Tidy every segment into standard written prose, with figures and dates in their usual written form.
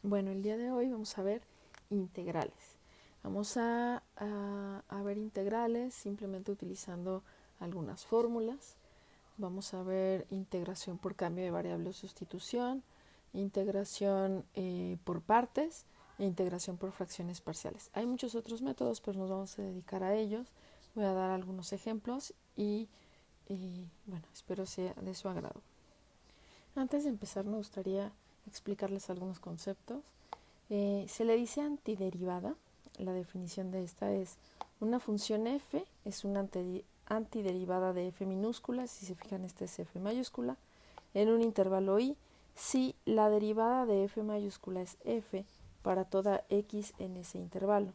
Bueno, el día de hoy vamos a ver integrales. Vamos a ver integrales simplemente utilizando algunas fórmulas. Vamos a ver integración por cambio de variable o sustitución, integración por partes e integración por fracciones parciales. Hay muchos otros métodos, pero nos vamos a dedicar a ellos. Voy a dar algunos ejemplos y bueno, espero sea de su agrado. Antes de empezar me gustaría explicarles algunos conceptos. Se le dice antiderivada. La definición de esta es una función f es una antiderivada de f minúscula, si se fijan esta es f mayúscula, en un intervalo i, si la derivada de f mayúscula es f para toda x en ese intervalo.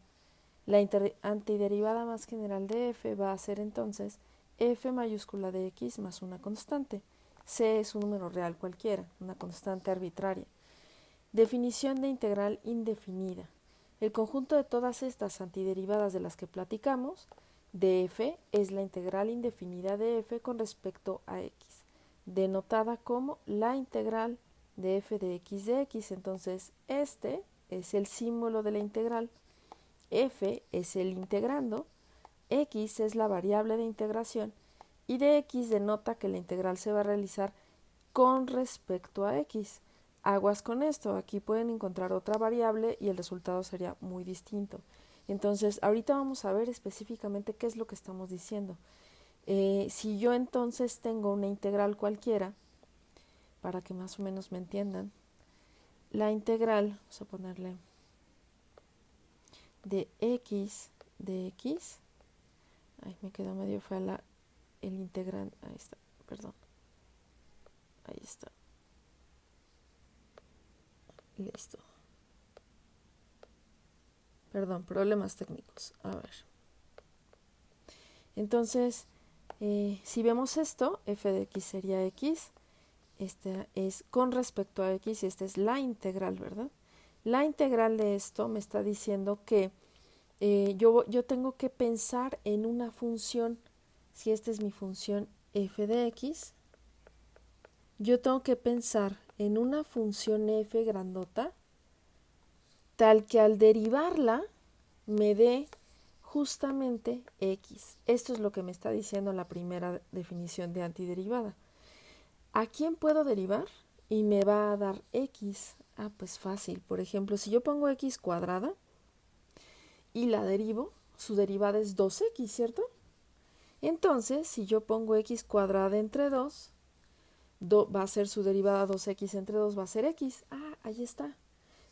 La antiderivada más general de f va a ser entonces f mayúscula de x más una constante. C es un número real cualquiera, una constante arbitraria. Definición de integral indefinida. El conjunto de todas estas antiderivadas de las que platicamos, de f, es la integral indefinida de f con respecto a x, denotada como la integral de f de x. Entonces, este es el símbolo de la integral, f es el integrando, x es la variable de integración y de x denota que la integral se va a realizar con respecto a x. Aguas con esto, aquí pueden encontrar otra variable y el resultado sería muy distinto. Entonces, ahorita vamos a ver específicamente qué es lo que estamos diciendo. Si yo entonces tengo una integral cualquiera, para que más o menos me entiendan, la integral, vamos a ponerle de x, ay, me quedó medio fea el integrante, ahí está, perdón, ahí está, listo. Perdón, problemas técnicos. A ver. Entonces, si vemos esto, f de x sería x. Esta es con respecto a x y esta es la integral, ¿verdad? La integral de esto me está diciendo que yo tengo que pensar en una función. Si esta es mi función f de x, yo tengo que pensar en una función f grandota tal que al derivarla me dé justamente x. Esto es lo que me está diciendo la primera definición de antiderivada. ¿A quién puedo derivar? Y me va a dar x. Ah, pues fácil. Por ejemplo, si yo pongo x cuadrada y la derivo, su derivada es 2x, ¿cierto? Entonces, si yo pongo x cuadrada entre 2, va a ser su derivada 2x entre 2, va a ser x. Ah, ahí está.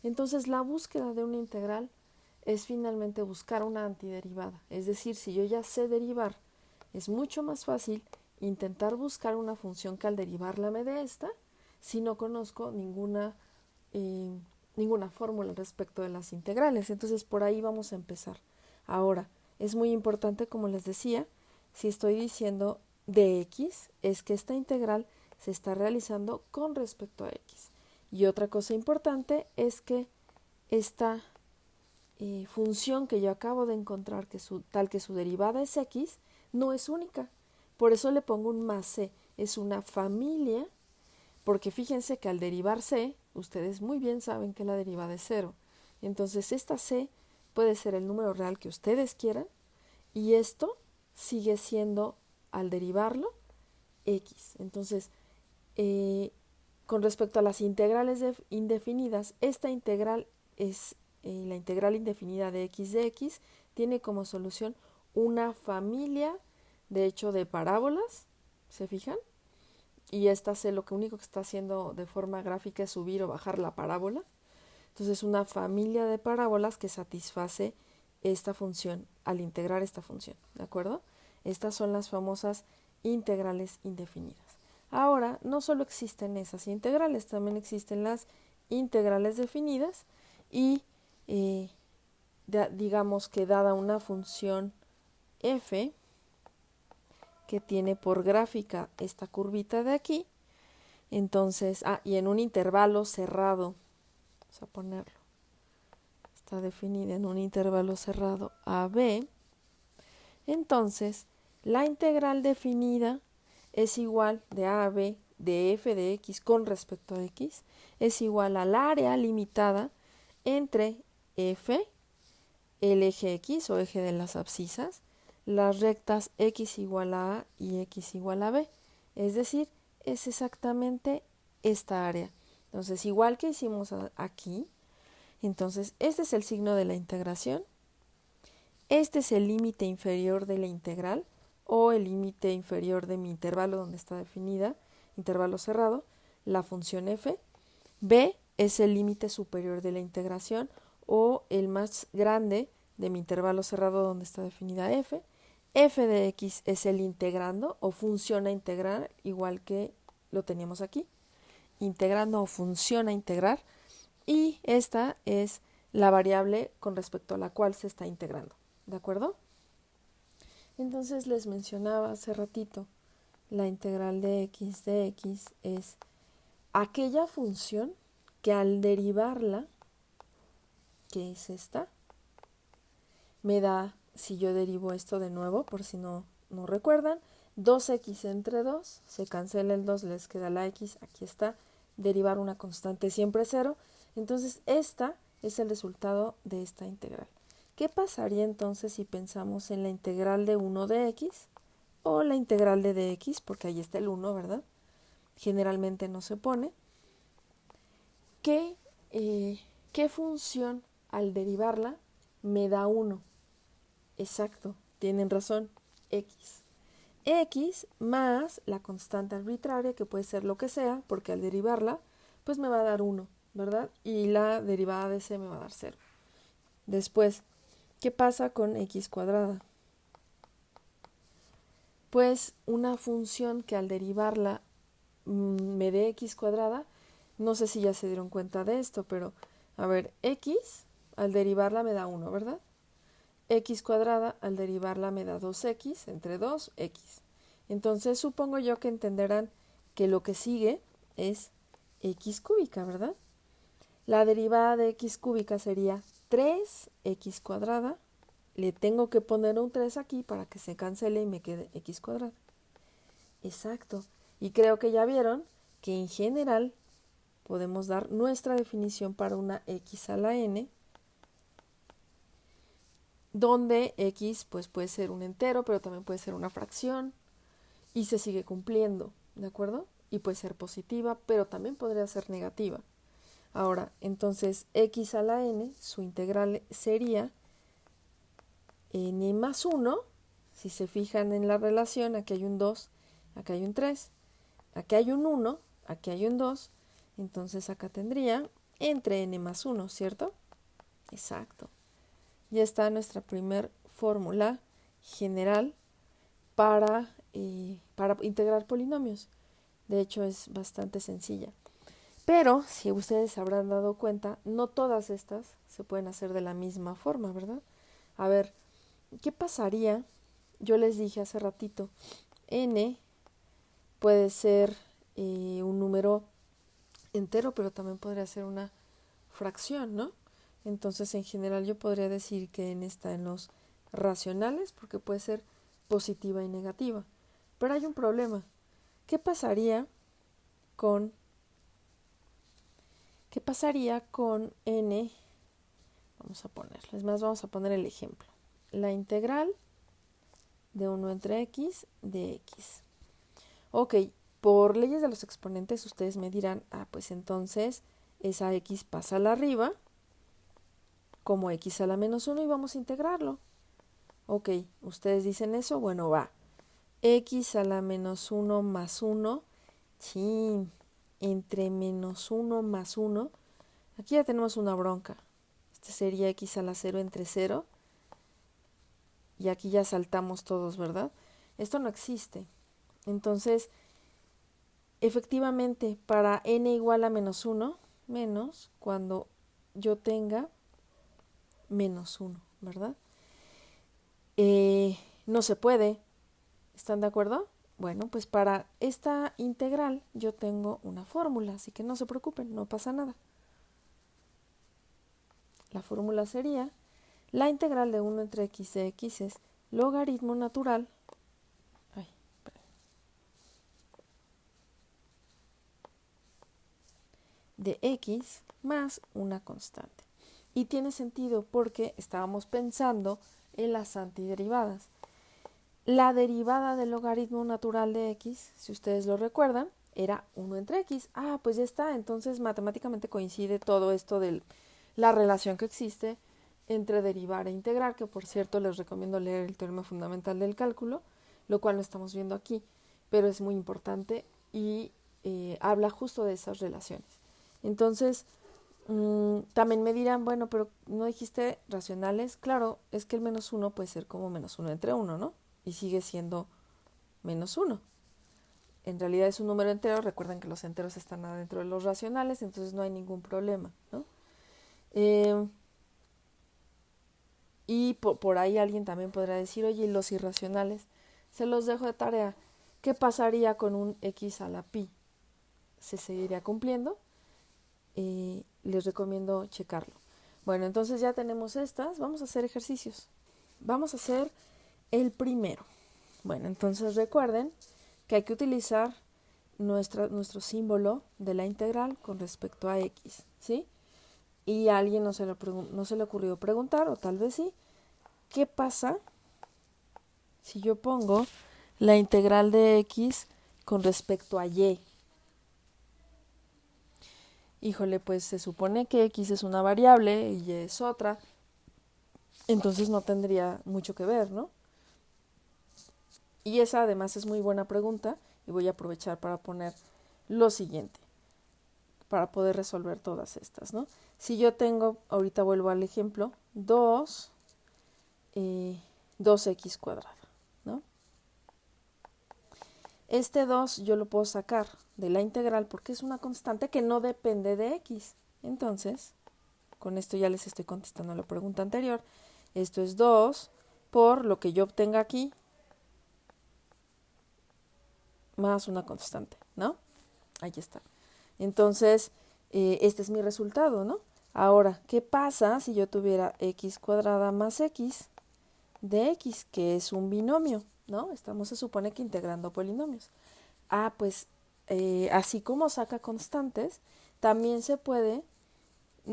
Entonces, la búsqueda de una integral es finalmente buscar una antiderivada. Es decir, si yo ya sé derivar, es mucho más fácil intentar buscar una función que al derivarla me dé esta, si no conozco ninguna fórmula respecto de las integrales. Entonces, por ahí vamos a empezar. Ahora, es muy importante, como les decía, si estoy diciendo de x, es que esta integral se está realizando con respecto a x. Y otra cosa importante es que esta función que yo acabo de encontrar, tal que su derivada es x, no es única. Por eso le pongo un más c. Es una familia, porque fíjense que al derivar c, ustedes muy bien saben que la derivada es 0. Entonces esta c puede ser el número real que ustedes quieran y esto sigue siendo, al derivarlo, x. Entonces, con respecto a las integrales indefinidas, esta integral es la integral indefinida de x, tiene como solución una familia, de hecho, de parábolas, ¿se fijan? Y esta C lo único que está haciendo de forma gráfica es subir o bajar la parábola. Entonces, una familia de parábolas que satisface esta función al integrar esta función, ¿de acuerdo? Estas son las famosas integrales indefinidas. Ahora, no solo existen esas integrales, también existen las integrales definidas y digamos que dada una función f que tiene por gráfica esta curvita de aquí, entonces, y en un intervalo cerrado, vamos a ponerlo, está definida en un intervalo cerrado AB, entonces la integral definida es igual de a a b de f de x con respecto a x, es igual al área limitada entre f, el eje x o eje de las abscisas, las rectas x igual a A y x igual a B. Es decir, es exactamente esta área. Entonces, igual que hicimos aquí, entonces este es el signo de la integración, este es el límite inferior de la integral o el límite inferior de mi intervalo donde está definida, intervalo cerrado, la función f. B es el límite superior de la integración o el más grande de mi intervalo cerrado donde está definida f. F de x es el integrando o función a integrar, igual que lo teníamos aquí. Integrando o función a integrar. Y esta es la variable con respecto a la cual se está integrando. ¿De acuerdo? Entonces les mencionaba hace ratito, la integral de x es aquella función que al derivarla, que es esta, me da, si yo derivo esto de nuevo, por si no recuerdan, 2x entre 2, se cancela el 2, les queda la x, aquí está, derivar una constante siempre 0, entonces esta es el resultado de esta integral. ¿Qué pasaría entonces si pensamos en la integral de 1 de x o la integral de dx? Porque ahí está el 1, ¿verdad? Generalmente no se pone. ¿Qué función al derivarla me da 1? Exacto, tienen razón, x. X más la constante arbitraria, que puede ser lo que sea, porque al derivarla, pues me va a dar 1, ¿verdad? Y la derivada de c me va a dar 0. Después, ¿qué pasa con x cuadrada? Pues una función que al derivarla me dé x cuadrada, no sé si ya se dieron cuenta de esto, pero a ver, x al derivarla me da 1, ¿verdad? X cuadrada al derivarla me da 2x entre 2x. Entonces supongo yo que entenderán que lo que sigue es x cúbica, ¿verdad? La derivada de x cúbica sería 3x cuadrada. Le tengo que poner un 3 aquí para que se cancele y me quede x cuadrada. Exacto. Y creo que ya vieron que en general podemos dar nuestra definición para una x a la n, donde x pues puede ser un entero, pero también puede ser una fracción y se sigue cumpliendo, ¿de acuerdo? Y puede ser positiva, pero también podría ser negativa. Ahora, entonces x a la n, su integral sería n más 1, si se fijan en la relación, aquí hay un 2, aquí hay un 3, aquí hay un 1, aquí hay un 2, entonces acá tendría entre n más 1, ¿cierto? Exacto. Ya está nuestra primer fórmula general para integrar polinomios. De hecho, es bastante sencilla. Pero, si ustedes habrán dado cuenta, no todas estas se pueden hacer de la misma forma, ¿verdad? A ver, ¿qué pasaría? Yo les dije hace ratito, n puede ser un número entero, pero también podría ser una fracción, ¿no? Entonces, en general, yo podría decir que n está en los racionales, porque puede ser positiva y negativa. Pero hay un problema. ¿Qué pasaría con n? Vamos a ponerles más, vamos a poner el ejemplo. La integral de 1 entre x de x. Ok, por leyes de los exponentes ustedes me dirán, pues entonces esa x pasa a la arriba como x a la menos 1 y vamos a integrarlo. Ok, ustedes dicen eso, bueno, va. X a la menos 1 más 1, chin, entre menos 1 más 1, aquí ya tenemos una bronca. Este sería x a la 0 entre 0, y aquí ya saltamos todos, ¿verdad? Esto no existe. Entonces, efectivamente, para n igual a menos 1, menos cuando yo tenga menos 1, ¿verdad? No se puede. ¿Están de acuerdo? Bueno, pues para esta integral yo tengo una fórmula, así que no se preocupen, no pasa nada. La fórmula sería, la integral de 1 entre x de x es logaritmo natural de x más una constante. Y tiene sentido porque estábamos pensando en las antiderivadas. La derivada del logaritmo natural de x, si ustedes lo recuerdan, era 1 entre x. Ah, pues ya está. Entonces matemáticamente coincide todo esto de la relación que existe entre derivar e integrar, que por cierto les recomiendo leer el teorema fundamental del cálculo, lo cual no estamos viendo aquí, pero es muy importante y habla justo de esas relaciones. Entonces, también me dirán, bueno, pero ¿no dijiste racionales? Claro, es que el menos 1 puede ser como menos 1 entre 1, ¿no? Y sigue siendo menos 1. En realidad es un número entero, recuerden que los enteros están adentro de los racionales, entonces no hay ningún problema, ¿no? Y por ahí alguien también podrá decir, oye, ¿y los irracionales? Se los dejo de tarea. ¿Qué pasaría con un x a la pi? ¿Se seguiría cumpliendo? Les recomiendo checarlo. Bueno, entonces ya tenemos estas. Vamos a hacer ejercicios. Vamos a hacer el primero. Bueno, entonces recuerden que hay que utilizar nuestro símbolo de la integral con respecto a x, ¿sí? Y a alguien no se le ocurrió preguntar, o tal vez sí, ¿qué pasa si yo pongo la integral de x con respecto a y? Híjole, pues se supone que x es una variable y y es otra, entonces no tendría mucho que ver, ¿no? Y esa además es muy buena pregunta y voy a aprovechar para poner lo siguiente, para poder resolver todas estas, ¿no? Si yo tengo, ahorita vuelvo al ejemplo, 2x cuadrada, ¿no? Este 2 yo lo puedo sacar de la integral porque es una constante que no depende de x. Entonces, con esto ya les estoy contestando la pregunta anterior. Esto es 2 por lo que yo obtenga aquí más una constante, ¿no? Ahí está. Entonces, este es mi resultado, ¿no? Ahora, ¿qué pasa si yo tuviera x cuadrada más x de x, que es un binomio, ¿no? Estamos, se supone que integrando polinomios. Ah, pues, así como saca constantes, también se puede,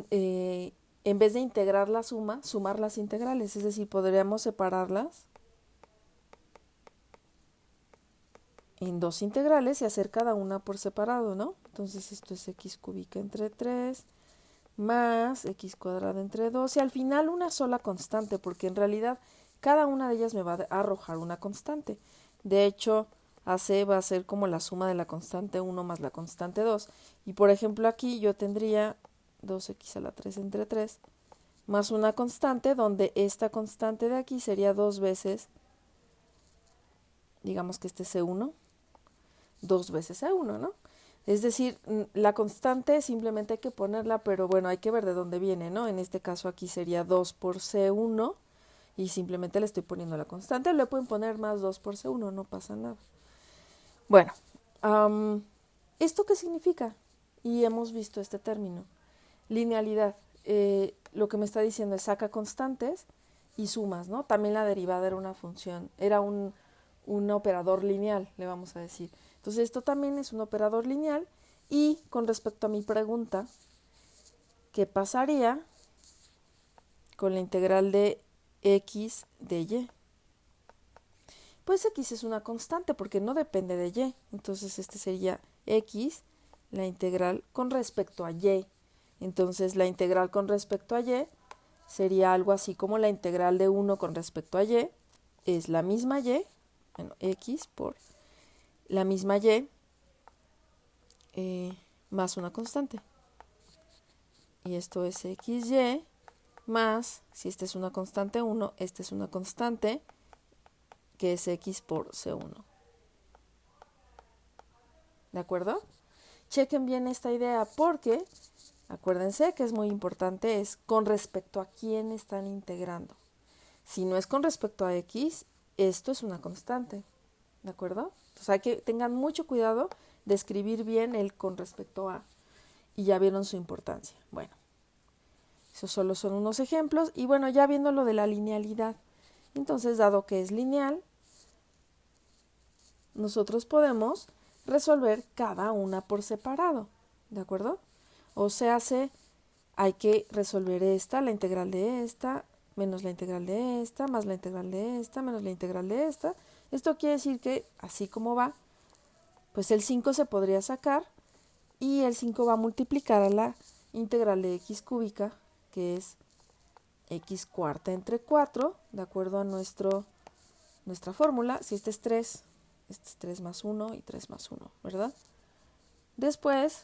en vez de integrar la suma, sumar las integrales. Es decir, podríamos separarlas en dos integrales y hacer cada una por separado, ¿no? Entonces esto es x cúbica entre 3 más x cuadrada entre 2 y al final una sola constante, porque en realidad cada una de ellas me va a arrojar una constante. De hecho, AC va a ser como la suma de la constante 1 más la constante 2. Y por ejemplo aquí yo tendría 2x a la 3 entre 3 más una constante donde esta constante de aquí sería 2 veces, digamos que este C1, 2 veces C1, ¿no? Es decir, la constante simplemente hay que ponerla, pero bueno, hay que ver de dónde viene, ¿no? En este caso aquí sería 2 por C1 y simplemente le estoy poniendo la constante. Le pueden poner más 2 por C1, no pasa nada. Bueno, ¿esto qué significa? Y hemos visto este término. Linealidad. Lo que me está diciendo es saca constantes y sumas, ¿no? También la derivada era una función, era un operador lineal, le vamos a decir. Entonces esto también es un operador lineal y con respecto a mi pregunta, ¿qué pasaría con la integral de x de y? Pues x es una constante porque no depende de y, entonces este sería x, la integral con respecto a y. Entonces la integral con respecto a y sería algo así como la integral de 1 con respecto a y, es la misma y, bueno, x por la misma y más una constante. Y esto es xy más, si esta es una constante 1, esta es una constante que es x por c1. ¿De acuerdo? Chequen bien esta idea porque, acuérdense que es muy importante, es con respecto a quién están integrando. Si no es con respecto a x, esto es una constante. ¿De acuerdo? Entonces hay que tengan mucho cuidado de escribir bien el con respecto a. Y ya vieron su importancia. Bueno, esos solo son unos ejemplos. Y bueno, ya viendo lo de la linealidad. Entonces, dado que es lineal, nosotros podemos resolver cada una por separado. ¿De acuerdo? O sea, hay que resolver esta, la integral de esta, menos la integral de esta, más la integral de esta, menos la integral de esta. Esto quiere decir que, así como va, pues el 5 se podría sacar y el 5 va a multiplicar a la integral de x cúbica, que es x cuarta entre 4, de acuerdo a nuestra fórmula. Si este es 3, este es 3 más 1 y 3 más 1, ¿verdad? Después,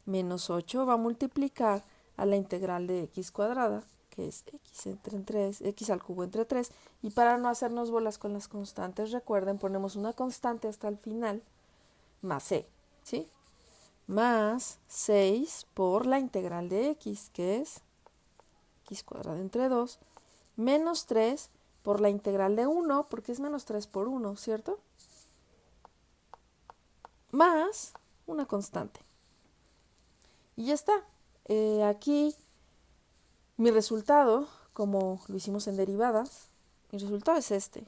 menos 8 va a multiplicar a la integral de x cuadrada, que es x entre 3, x al cubo entre 3. Y para no hacernos bolas con las constantes, recuerden, ponemos una constante hasta el final, más c, ¿sí? Más 6 por la integral de x, que es x cuadrada entre 2, menos 3 por la integral de 1, porque es menos 3 por 1, ¿cierto? Más una constante. Y ya está. Aquí mi resultado, como lo hicimos en derivadas, mi resultado es este.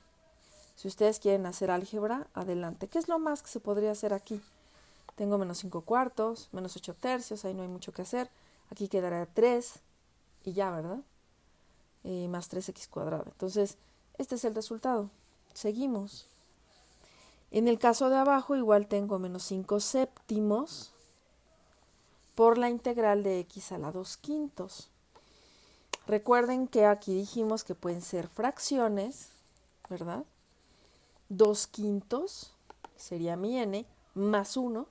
Si ustedes quieren hacer álgebra, adelante. ¿Qué es lo más que se podría hacer aquí? Tengo menos 5 cuartos, menos 8 tercios, ahí no hay mucho que hacer. Aquí quedará 3 y ya, ¿verdad? Más 3x cuadrado. Entonces, este es el resultado. Seguimos. En el caso de abajo, igual tengo menos 5 séptimos por la integral de x a la 2 quintos. Recuerden que aquí dijimos que pueden ser fracciones, ¿verdad? 2 quintos sería mi n, más 1.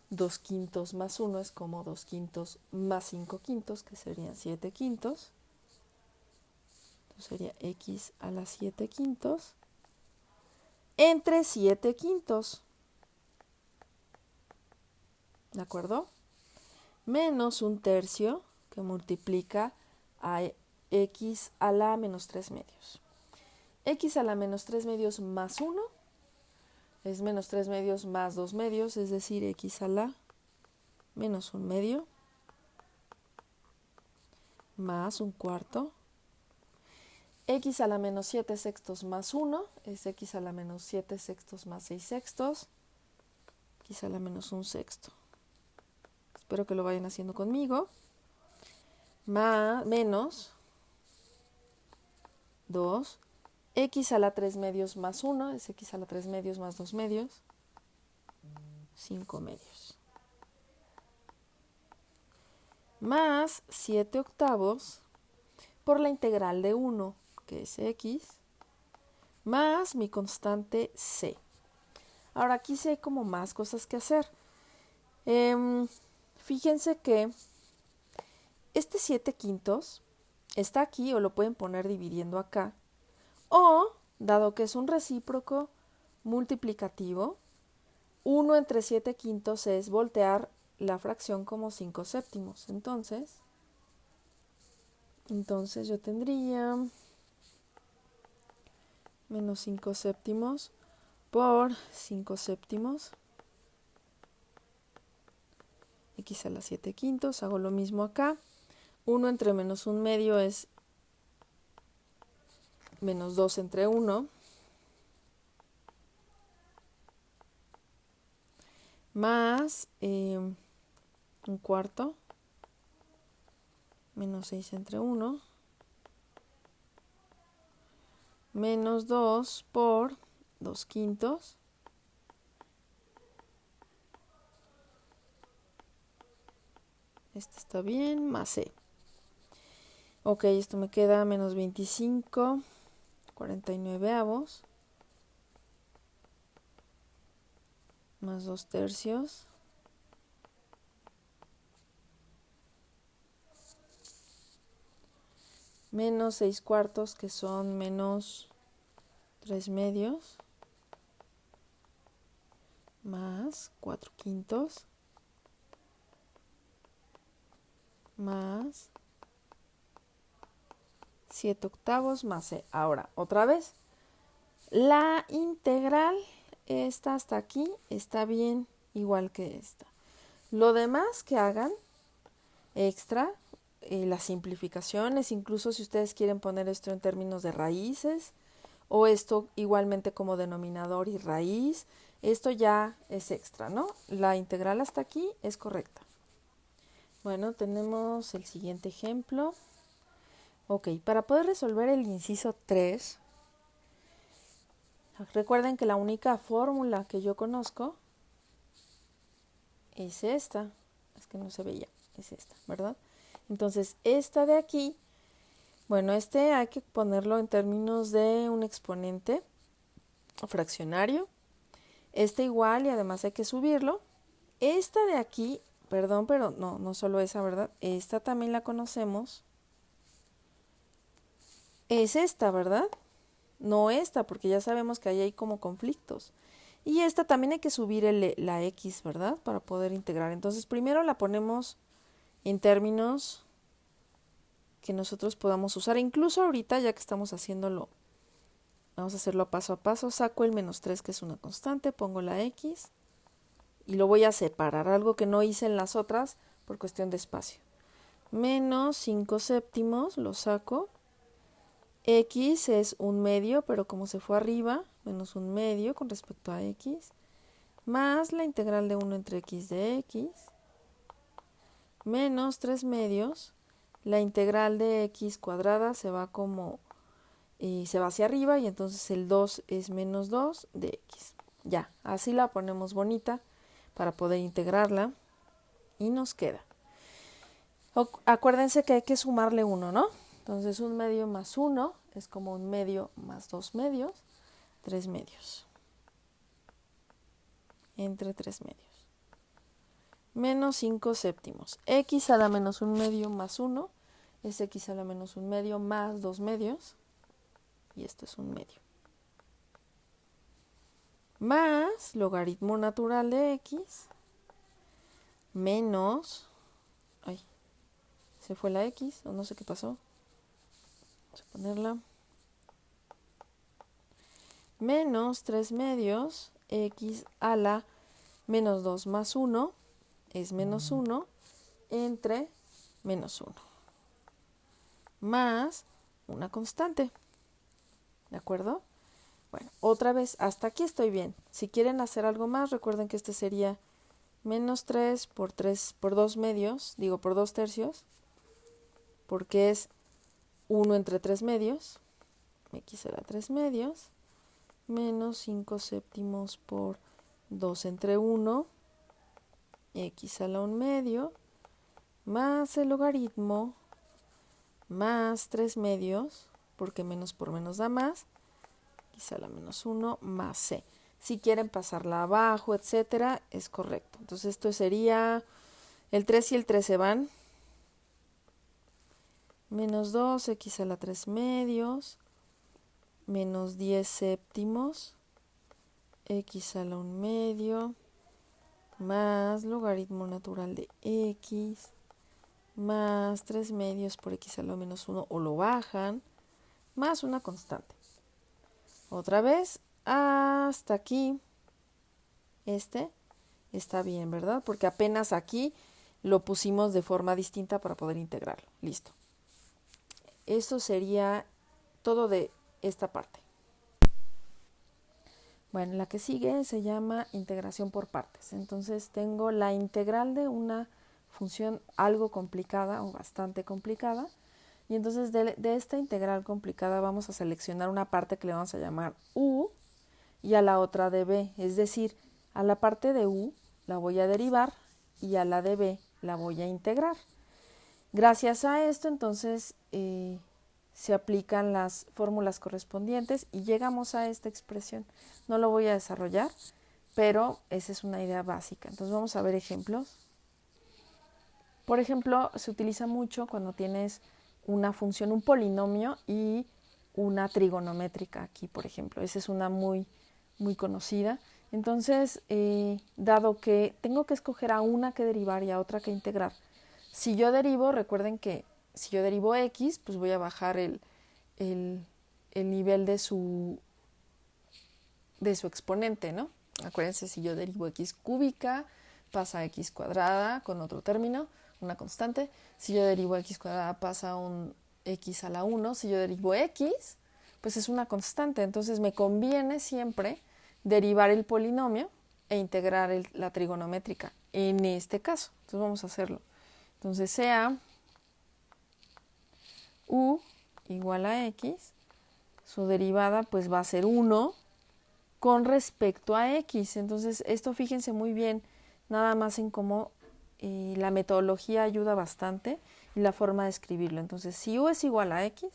2 quintos más 1 es como 2 quintos más 5 quintos, que serían 7 quintos. Entonces sería x a la 7 quintos entre 7 quintos. ¿De acuerdo? Menos un tercio, que multiplica a x a la menos 3 medios. X a la menos 3 medios más 1 es menos 3 medios más 2 medios, es decir, x a la menos 1 medio más un cuarto. X a la menos 7 sextos más 1 es x a la menos 7 sextos más 6 sextos, x a la menos 1 sexto. Espero que lo vayan haciendo conmigo. Menos 2, x a la 3 medios más 1 es x a la 3 medios más 2 medios, 5 medios. Más 7 octavos por la integral de 1, que es x, más mi constante c. Ahora aquí sí hay como más cosas que hacer. Fíjense que este 7 quintos está aquí o lo pueden poner dividiendo acá. O, dado que es un recíproco multiplicativo, 1 entre 7 quintos es voltear la fracción como 5 séptimos. Entonces yo tendría menos 5 séptimos por 5 séptimos, x a la 7 quintos, hago lo mismo acá. 1 entre menos 1 medio es menos 2 entre 1, más un cuarto, menos 6 entre 1, menos 2 por 2 quintos, este está bien, más c. Ok, esto me queda menos 25, 49avos, más 2 tercios, menos 6 cuartos, que son menos 3 medios, más 4 quintos, más 7 octavos, más c. Ahora, otra vez, la integral, esta hasta aquí, está bien igual que esta. Lo demás que hagan extra, las simplificaciones, incluso si ustedes quieren poner esto en términos de raíces, o esto igualmente como denominador y raíz, esto ya es extra, ¿no? La integral hasta aquí es correcta. Bueno, tenemos el siguiente ejemplo. Ok, para poder resolver el inciso 3, recuerden que la única fórmula que yo conozco es esta. Es que no se veía, es esta, ¿verdad? Entonces, esta de aquí, bueno, hay que ponerlo en términos de un exponente fraccionario. Igual y además hay que subirlo. Esta de aquí, perdón, pero no solo esa, ¿verdad? Esta también la conocemos. Es esta, ¿verdad? No esta, porque ya sabemos que ahí hay como conflictos. Y esta también hay que subir la x, ¿verdad? Para poder integrar. Entonces, primero la ponemos en términos que nosotros podamos usar. Incluso ahorita, ya que estamos haciéndolo, vamos a hacerlo paso a paso. Saco el -3, que es una constante, pongo la x y lo voy a separar, algo que no hice en las otras por cuestión de espacio. Menos 5 séptimos, lo saco. X es 1/2, pero como se fue arriba, menos 1/2 con respecto a x, más la integral de 1 entre x de x, menos 3/2, la integral de x cuadrada se va se va hacia arriba y entonces el 2 es menos 2 de x. Ya, así la ponemos bonita para poder integrarla y nos queda. Acuérdense que hay que sumarle 1, ¿no? Entonces 1/2 más 1 es como 1/2 más 2/2, 3/2. Entre 3/2. Menos 5 séptimos. X a la menos 1/2 más 1 es x a la menos 1/2 más 2/2. Y esto es 1/2. Más logaritmo natural de x menos... Ay, se fue la x, o no sé qué pasó. Vamos a ponerla. Menos 3/2 x a la menos 2 más 1 es menos 1 entre menos 1. Más una constante. ¿De acuerdo? Bueno, otra vez, hasta aquí estoy bien. Si quieren hacer algo más, recuerden que este sería menos 3 por 2/2, digo por 2/3, porque es 1 entre 3/2, x a la 3/2, menos 5 séptimos por 2 entre 1, x a la 1/2, más el logaritmo, más 3/2, porque menos por menos da más, x a la menos 1, más c. Si quieren pasarla abajo, etcétera, es correcto. Entonces esto sería, el 3 y el 3 se van, menos 2, x a la 3/2, menos 10 séptimos, x a la 1/2, más logaritmo natural de x, más 3/2 por x a la menos 1, o lo bajan, más una constante. Otra vez, hasta aquí, está bien, ¿verdad? Porque apenas aquí lo pusimos de forma distinta para poder integrarlo. Listo. Eso sería todo de esta parte. Bueno, la que sigue se llama integración por partes. Entonces tengo la integral de una función algo complicada o bastante complicada. Y entonces de esta integral complicada vamos a seleccionar una parte que le vamos a llamar u y a la otra de b. Es decir, a la parte de u la voy a derivar y a la de b la voy a integrar. Gracias a esto, entonces, se aplican las fórmulas correspondientes y llegamos a esta expresión. No lo voy a desarrollar, pero esa es una idea básica. Entonces vamos a ver ejemplos. Por ejemplo, se utiliza mucho cuando tienes una función, un polinomio y una trigonométrica aquí, por ejemplo. Esa es una muy, muy conocida. Entonces, dado que tengo que escoger a una que derivar y a otra que integrar, si yo derivo, recuerden que si yo derivo x, pues voy a bajar el nivel de su exponente, ¿no? Acuérdense, si yo derivo x cúbica, pasa a x cuadrada con otro término, una constante. Si yo derivo x cuadrada, pasa a un x a la 1. Si yo derivo x, pues es una constante. Entonces me conviene siempre derivar el polinomio e integrar la trigonométrica en este caso. Entonces vamos a hacerlo. Entonces sea u igual a x, su derivada pues va a ser 1 con respecto a x. Entonces esto fíjense muy bien, nada más en cómo la metodología ayuda bastante y la forma de escribirlo. Entonces si u es igual a x,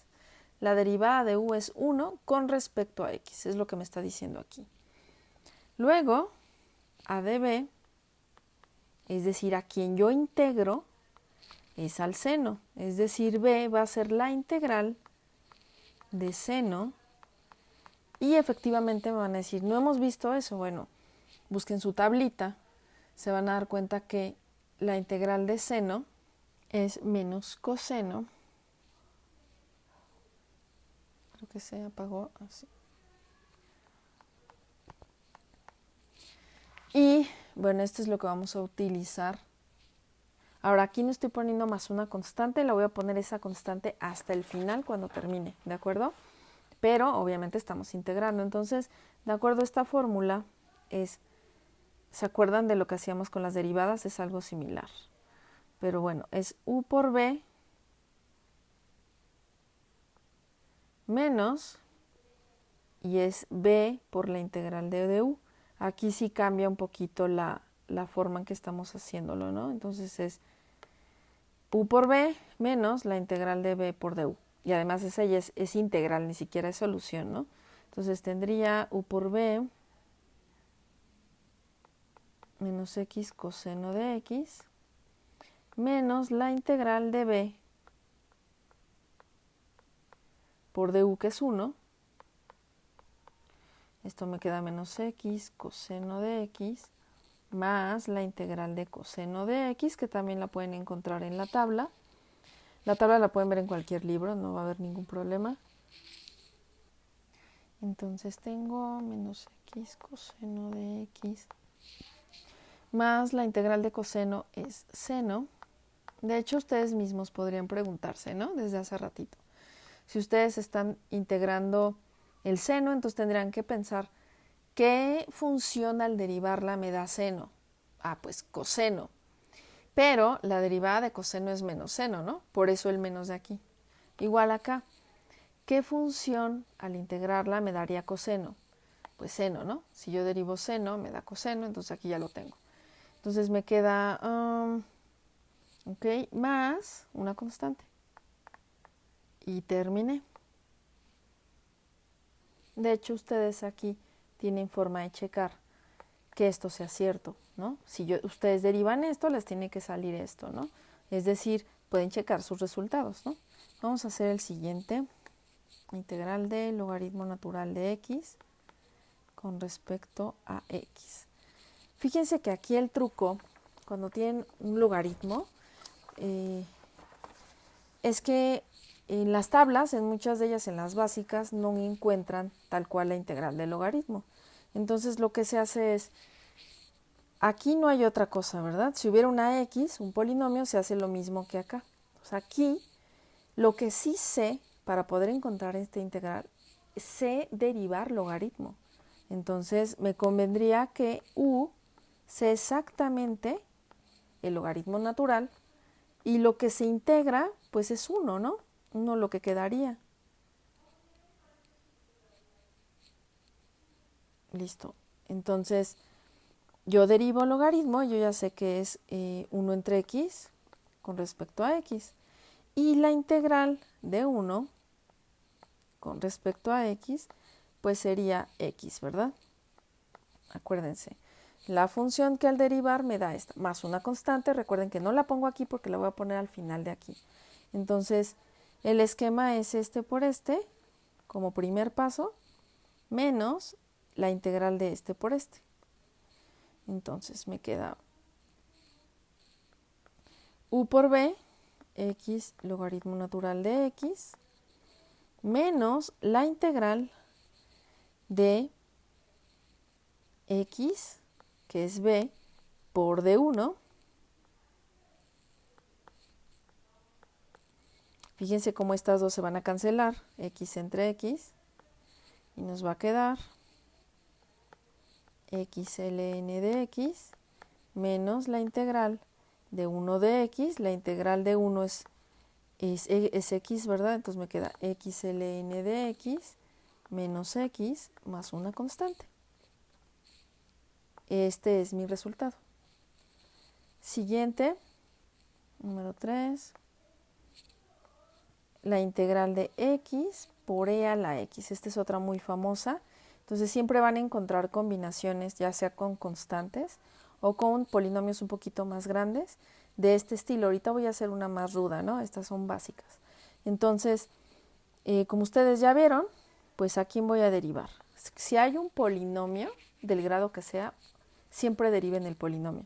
la derivada de u es 1 con respecto a x, es lo que me está diciendo aquí. Luego, a de b, es decir, a quien yo integro, es al seno. Es decir, b va a ser la integral de seno. Y efectivamente me van a decir, no hemos visto eso. Bueno, busquen su tablita, se van a dar cuenta que la integral de seno es menos coseno. Creo que se apagó así. Y bueno, esto es lo que vamos a utilizar. Ahora aquí no estoy poniendo más una constante, la voy a poner esa constante hasta el final cuando termine, ¿de acuerdo? Pero obviamente estamos integrando. Entonces, de acuerdo a esta fórmula, ¿se acuerdan de lo que hacíamos con las derivadas? Es algo similar. Pero bueno, es u por b menos, y es b por la integral de u. Aquí sí cambia un poquito la forma en que estamos haciéndolo, ¿no? Entonces es u por b menos la integral de b por du. Y además esa ya es integral, ni siquiera es solución, ¿no? Entonces tendría u por b menos x coseno de x menos la integral de b por du, que es 1. Esto me queda menos x coseno de x más la integral de coseno de x, que también la pueden encontrar en la tabla. La tabla la pueden ver en cualquier libro, no va a haber ningún problema. Entonces tengo menos x coseno de x más la integral de coseno es seno. De hecho, ustedes mismos podrían preguntarse, ¿no? Desde hace ratito. Si ustedes están integrando el seno, entonces tendrán que pensar, ¿qué función al derivarla me da seno? Ah, pues coseno. Pero la derivada de coseno es menos seno, ¿no? Por eso el menos de aquí. Igual acá. ¿Qué función al integrarla me daría coseno? Pues seno, ¿no? Si yo derivo seno, me da coseno, entonces aquí ya lo tengo. Entonces me queda, ok, más una constante. Y terminé. De hecho, ustedes aquí tienen forma de checar que esto sea cierto, ¿no? Si ustedes derivan esto, les tiene que salir esto, ¿no? Es decir, pueden checar sus resultados, ¿no? Vamos a hacer el siguiente. Integral de logaritmo natural de x con respecto a x. Fíjense que aquí el truco, cuando tienen un logaritmo, es que en las tablas, en muchas de ellas, en las básicas, no encuentran tal cual la integral del logaritmo. Entonces lo que se hace es, aquí no hay otra cosa, ¿verdad? Si hubiera una x, un polinomio, se hace lo mismo que acá. O sea, aquí lo que sí sé para poder encontrar esta integral, sé derivar logaritmo. Entonces me convendría que u sea exactamente el logaritmo natural y lo que se integra pues es 1, ¿no? 1 lo que quedaría. Listo. Entonces yo derivo logaritmo, yo ya sé que es 1 entre x con respecto a x. Y la integral de 1 con respecto a x, pues sería x, ¿verdad? Acuérdense, la función que al derivar me da esta, más una constante. Recuerden que no la pongo aquí porque la voy a poner al final de aquí. Entonces, el esquema es este por este, como primer paso, menos la integral de este por este. Entonces, me queda u por b, x logaritmo natural de x, menos la integral de x, que es b, por d1. Fíjense cómo estas dos se van a cancelar, x entre x, y nos va a quedar x ln de x menos la integral de 1 de x, la integral de 1 es x, ¿verdad? Entonces me queda x ln de x menos x más una constante. Este es mi resultado. Siguiente, número 3, la integral de x por e a la x. Esta es otra muy famosa. Entonces siempre van a encontrar combinaciones, ya sea con constantes o con polinomios un poquito más grandes de este estilo. Ahorita voy a hacer una más ruda, ¿no? Estas son básicas. Entonces, como ustedes ya vieron, pues ¿a quién voy a derivar? Si hay un polinomio del grado que sea, siempre deriven el polinomio.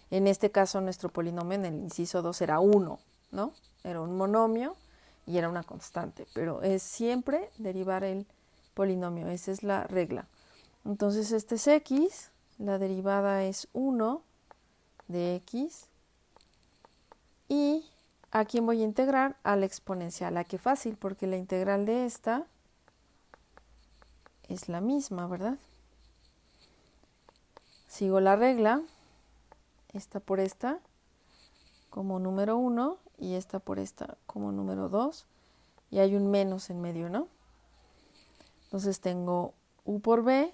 En este caso, nuestro polinomio en el inciso 2 era 1, ¿no? Era un monomio y era una constante, pero es siempre derivar el polinomio, esa es la regla. Entonces este es x, la derivada es 1 de x, y ¿a quién voy a integrar? A la exponencial. ¿A qué fácil? Porque la integral de esta es la misma, ¿verdad? Sigo la regla, esta por esta como número 1 y esta por esta como número 2, y hay un menos en medio, ¿no? Entonces tengo u por b,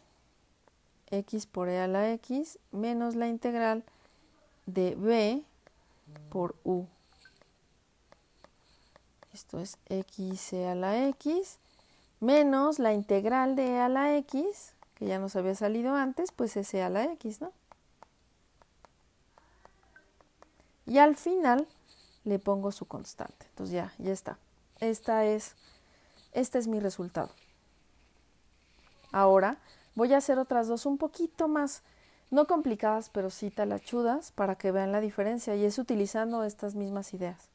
x por e a la x, menos la integral de b por u. Esto es xe a la x, menos la integral de e a la x, que ya nos había salido antes, pues es e a la x, ¿no? Y al final le pongo su constante. Entonces ya está. Este es mi resultado. Ahora voy a hacer otras dos un poquito más, no complicadas, pero sí talachudas, para que vean la diferencia, y es utilizando estas mismas ideas.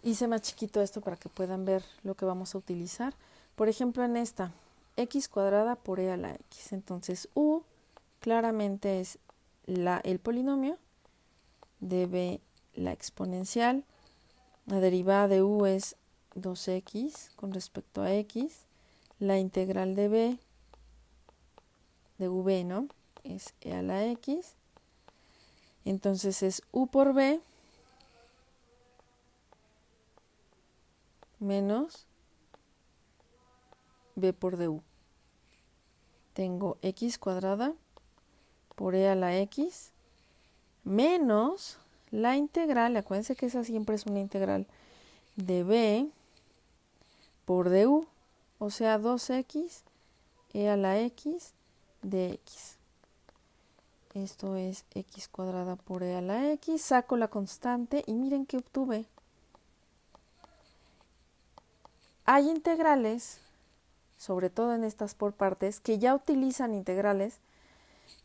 Hice más chiquito esto para que puedan ver lo que vamos a utilizar. Por ejemplo, en esta, x cuadrada por e a la x. Entonces, u claramente es el polinomio, db la exponencial, la derivada de u es 2x con respecto a x, la integral de b, de v, ¿no? Es e a la x, entonces es u por b menos b por du. Tengo x cuadrada por e a la x menos la integral, acuérdense que esa siempre es una integral, de b por du, o sea 2x e a la x de x. Esto es x cuadrada por e a la x, saco la constante y miren qué obtuve. Hay integrales, sobre todo en estas por partes, que ya utilizan integrales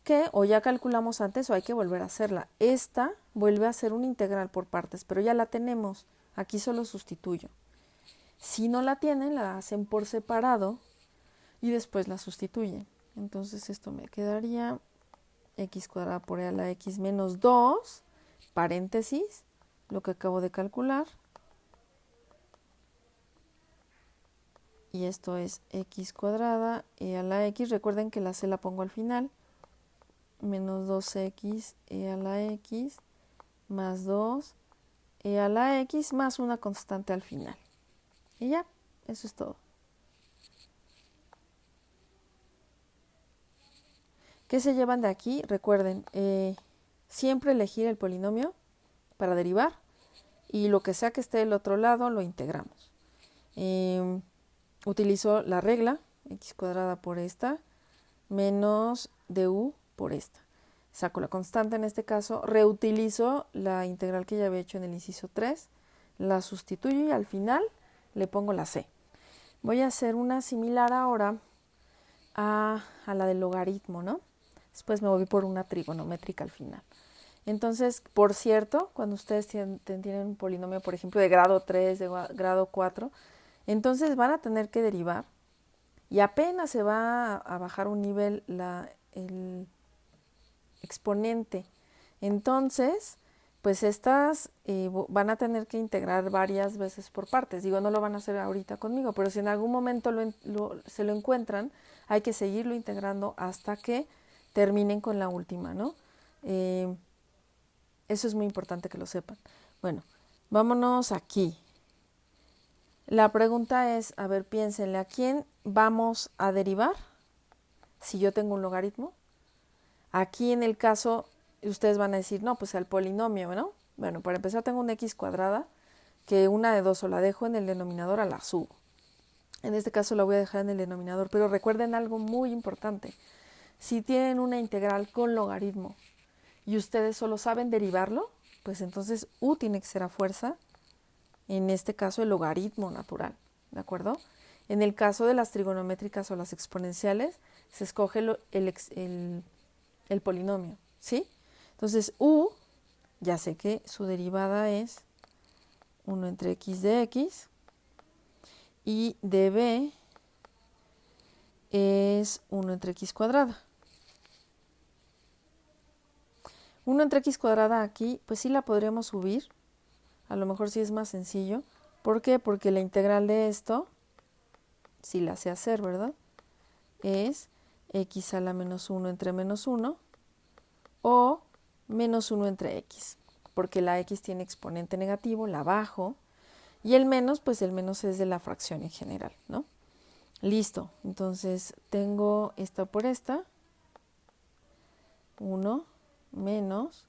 que o ya calculamos antes o hay que volver a hacerla. Esta vuelve a ser una integral por partes, pero ya la tenemos. Aquí solo sustituyo. Si no la tienen, la hacen por separado y después la sustituyen. Entonces esto me quedaría x cuadrada por e a la x menos 2, paréntesis, lo que acabo de calcular. Y esto es x cuadrada e a la x, recuerden que la c la pongo al final, menos 2x e a la x más 2 e a la x más una constante al final. Y ya, eso es todo. ¿Qué se llevan de aquí? Recuerden, siempre elegir el polinomio para derivar y lo que sea que esté del otro lado lo integramos. Utilizo la regla, x cuadrada por esta, menos du por esta. Saco la constante en este caso, reutilizo la integral que ya había hecho en el inciso 3, la sustituyo y al final le pongo la c. Voy a hacer una similar ahora a la del logaritmo, ¿no? Después me voy por una trigonométrica al final. Entonces, por cierto, cuando ustedes tienen un polinomio, por ejemplo, de grado 3, de grado 4, entonces van a tener que derivar y apenas se va a bajar un nivel el exponente. Entonces, pues estas van a tener que integrar varias veces por partes. Digo, no lo van a hacer ahorita conmigo, pero si en algún momento se lo encuentran, hay que seguirlo integrando hasta que terminen con la última, ¿no? Eso es muy importante que lo sepan. Bueno, vámonos aquí. La pregunta es, a ver, piénsenle, ¿a quién vamos a derivar si yo tengo un logaritmo? Aquí en el caso, ustedes van a decir, no, pues al polinomio, ¿no? Bueno, para empezar tengo una x cuadrada, que una de dos o la dejo en el denominador o la subo. En este caso la voy a dejar en el denominador, pero recuerden algo muy importante. Si tienen una integral con logaritmo y ustedes solo saben derivarlo, pues entonces u tiene que ser a fuerza, en este caso el logaritmo natural, ¿de acuerdo? En el caso de las trigonométricas o las exponenciales, se escoge el polinomio, ¿sí? Entonces u, ya sé que su derivada es 1 entre x de x, y db es 1 entre x cuadrada. 1 entre x cuadrada aquí, pues sí la podríamos subir. A lo mejor sí es más sencillo. ¿Por qué? Porque la integral de esto, si la sé hacer, ¿verdad? Es x a la menos 1 entre menos 1 o menos 1 entre x. Porque la x tiene exponente negativo, la bajo. Y el menos, pues el menos es de la fracción en general, ¿no? Listo. Entonces tengo esta por esta. 1 menos,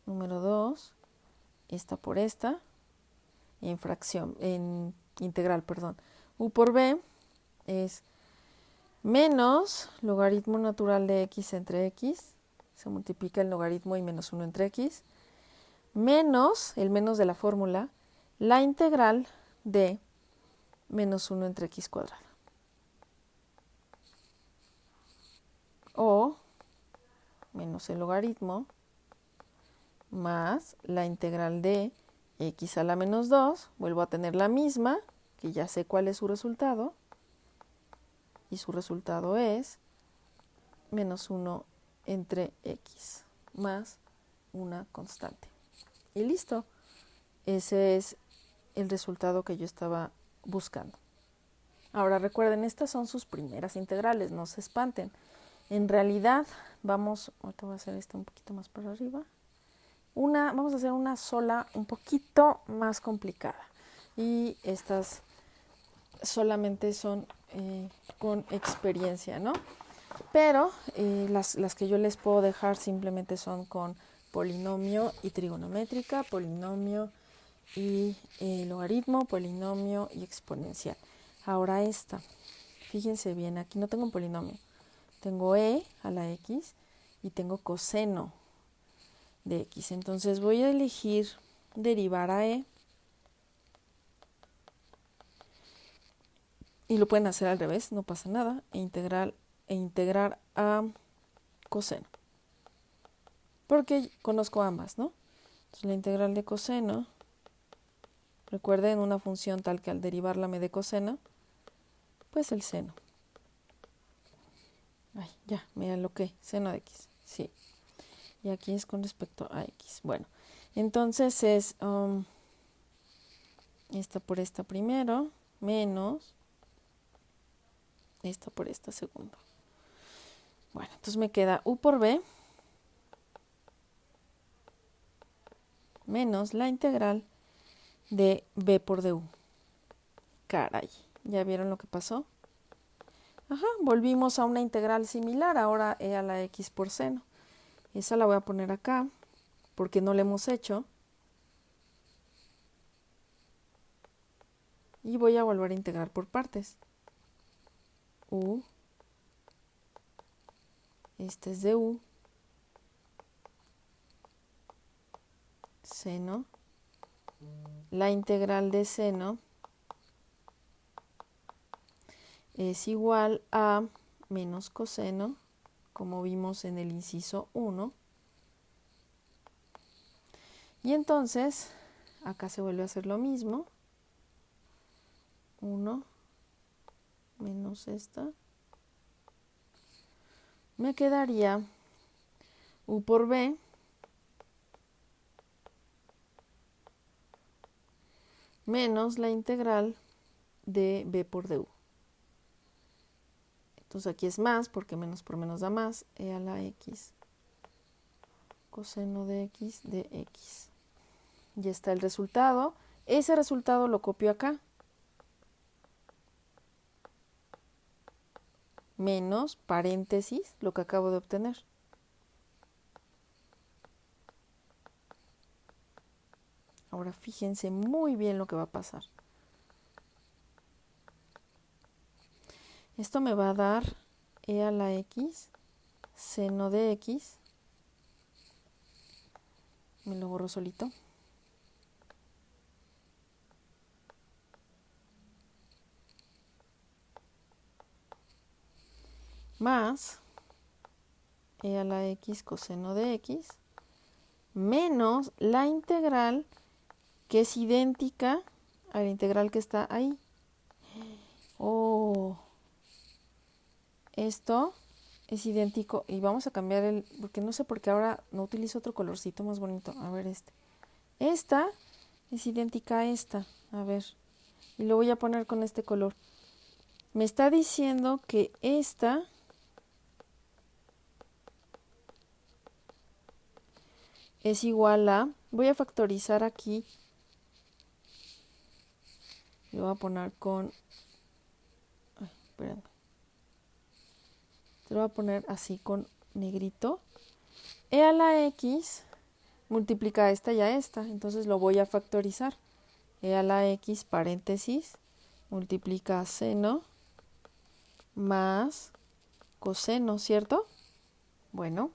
número 2, esta por esta, en fracción, en integral, perdón. U por b es menos logaritmo natural de x entre x, se multiplica el logaritmo y menos 1 entre x, menos, el menos de la fórmula, la integral de menos 1 entre x cuadrada. O menos el logaritmo más la integral de x a la menos 2, vuelvo a tener la misma, que ya sé cuál es su resultado, y su resultado es menos 1 entre x, más una constante. Y listo, ese es el resultado que yo estaba buscando. Ahora recuerden, estas son sus primeras integrales, no se espanten. En realidad, ahorita voy a hacer esto un poquito más para arriba. Vamos a hacer una sola un poquito más complicada. Y estas solamente son con experiencia, ¿no? Pero las que yo les puedo dejar simplemente son con polinomio y trigonométrica, polinomio y logaritmo, polinomio y exponencial. Ahora esta, fíjense bien, aquí no tengo un polinomio. Tengo e a la x y tengo coseno de x. Entonces voy a elegir derivar a e. Y lo pueden hacer al revés, no pasa nada. E integrar a coseno. Porque conozco ambas, ¿no? Entonces la integral de coseno, recuerden una función tal que al derivarla me dé coseno, pues el seno. Ay, ya, mira lo que, seno de x, sí. Y aquí es con respecto a x. Bueno, entonces es esta por esta primero, menos esta por esta segundo. Bueno, entonces me queda u por b menos la integral de b por du. Caray, ¿ya vieron lo que pasó? Ajá, volvimos a una integral similar, ahora e a la x por seno. Esa la voy a poner acá, porque no la hemos hecho. Y voy a volver a integrar por partes. U, este es de u, seno, la integral de seno es igual a menos coseno, como vimos en el inciso 1. Y entonces, acá se vuelve a hacer lo mismo. 1 menos esta. Me quedaría u por b menos la integral de b por du. Entonces aquí es más, porque menos por menos da más, e a la x coseno de x de x. Ya está el resultado. Ese resultado lo copio acá. Menos paréntesis, lo que acabo de obtener. Ahora fíjense muy bien lo que va a pasar. Esto me va a dar e a la x, seno de x. Me lo borro solito. Más e a la x coseno de x menos la integral que es idéntica a la integral que está ahí. Oh, esto es idéntico y vamos a cambiar el, porque no sé por qué ahora no utilizo otro colorcito más bonito. A ver este. Esta es idéntica a esta. A ver, y lo voy a poner con este color. Me está diciendo que esta es igual a, voy a factorizar aquí, lo voy a poner con, espérame, lo voy a poner así con negrito, e a la x multiplica esta y a esta, entonces lo voy a factorizar, e a la x paréntesis multiplica seno más coseno, ¿cierto? Bueno,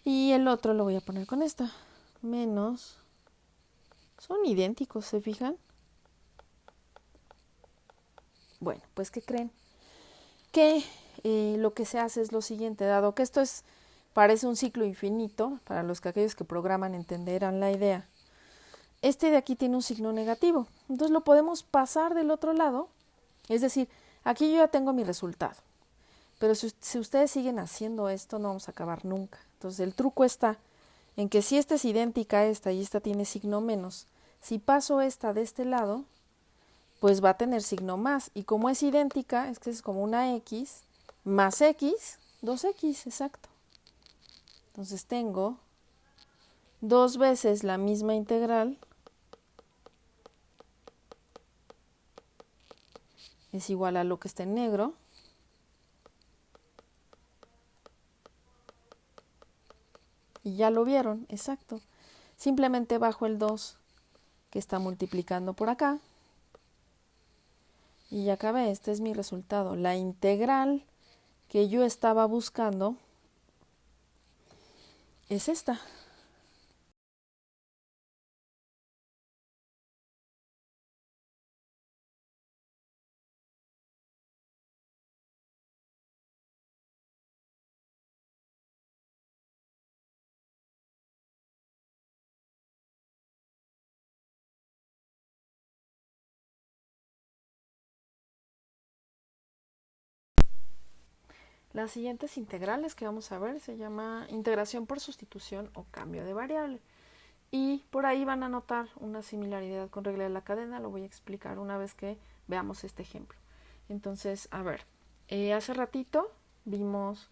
y el otro lo voy a poner con esta, menos, son idénticos, ¿se fijan? Bueno, pues ¿qué creen? Que lo que se hace es lo siguiente, dado que esto parece un ciclo infinito, para los que aquellos que programan entenderán la idea, este de aquí tiene un signo negativo, entonces lo podemos pasar del otro lado, es decir, aquí yo ya tengo mi resultado, pero si ustedes siguen haciendo esto no vamos a acabar nunca. Entonces el truco está en que si esta es idéntica a esta y esta tiene signo menos, si paso esta de este lado, pues va a tener signo más, y como es idéntica, es que es como una x más x, 2x, exacto. Entonces tengo dos veces la misma integral es igual a lo que está en negro, y ya lo vieron, exacto. Simplemente bajo el 2 que está multiplicando por acá, y ya acabé, este es mi resultado. La integral que yo estaba buscando es esta. Las siguientes integrales que vamos a ver se llama integración por sustitución o cambio de variable. Y por ahí van a notar una similaridad con regla de la cadena, lo voy a explicar una vez que veamos este ejemplo. Entonces, a ver, hace ratito vimos,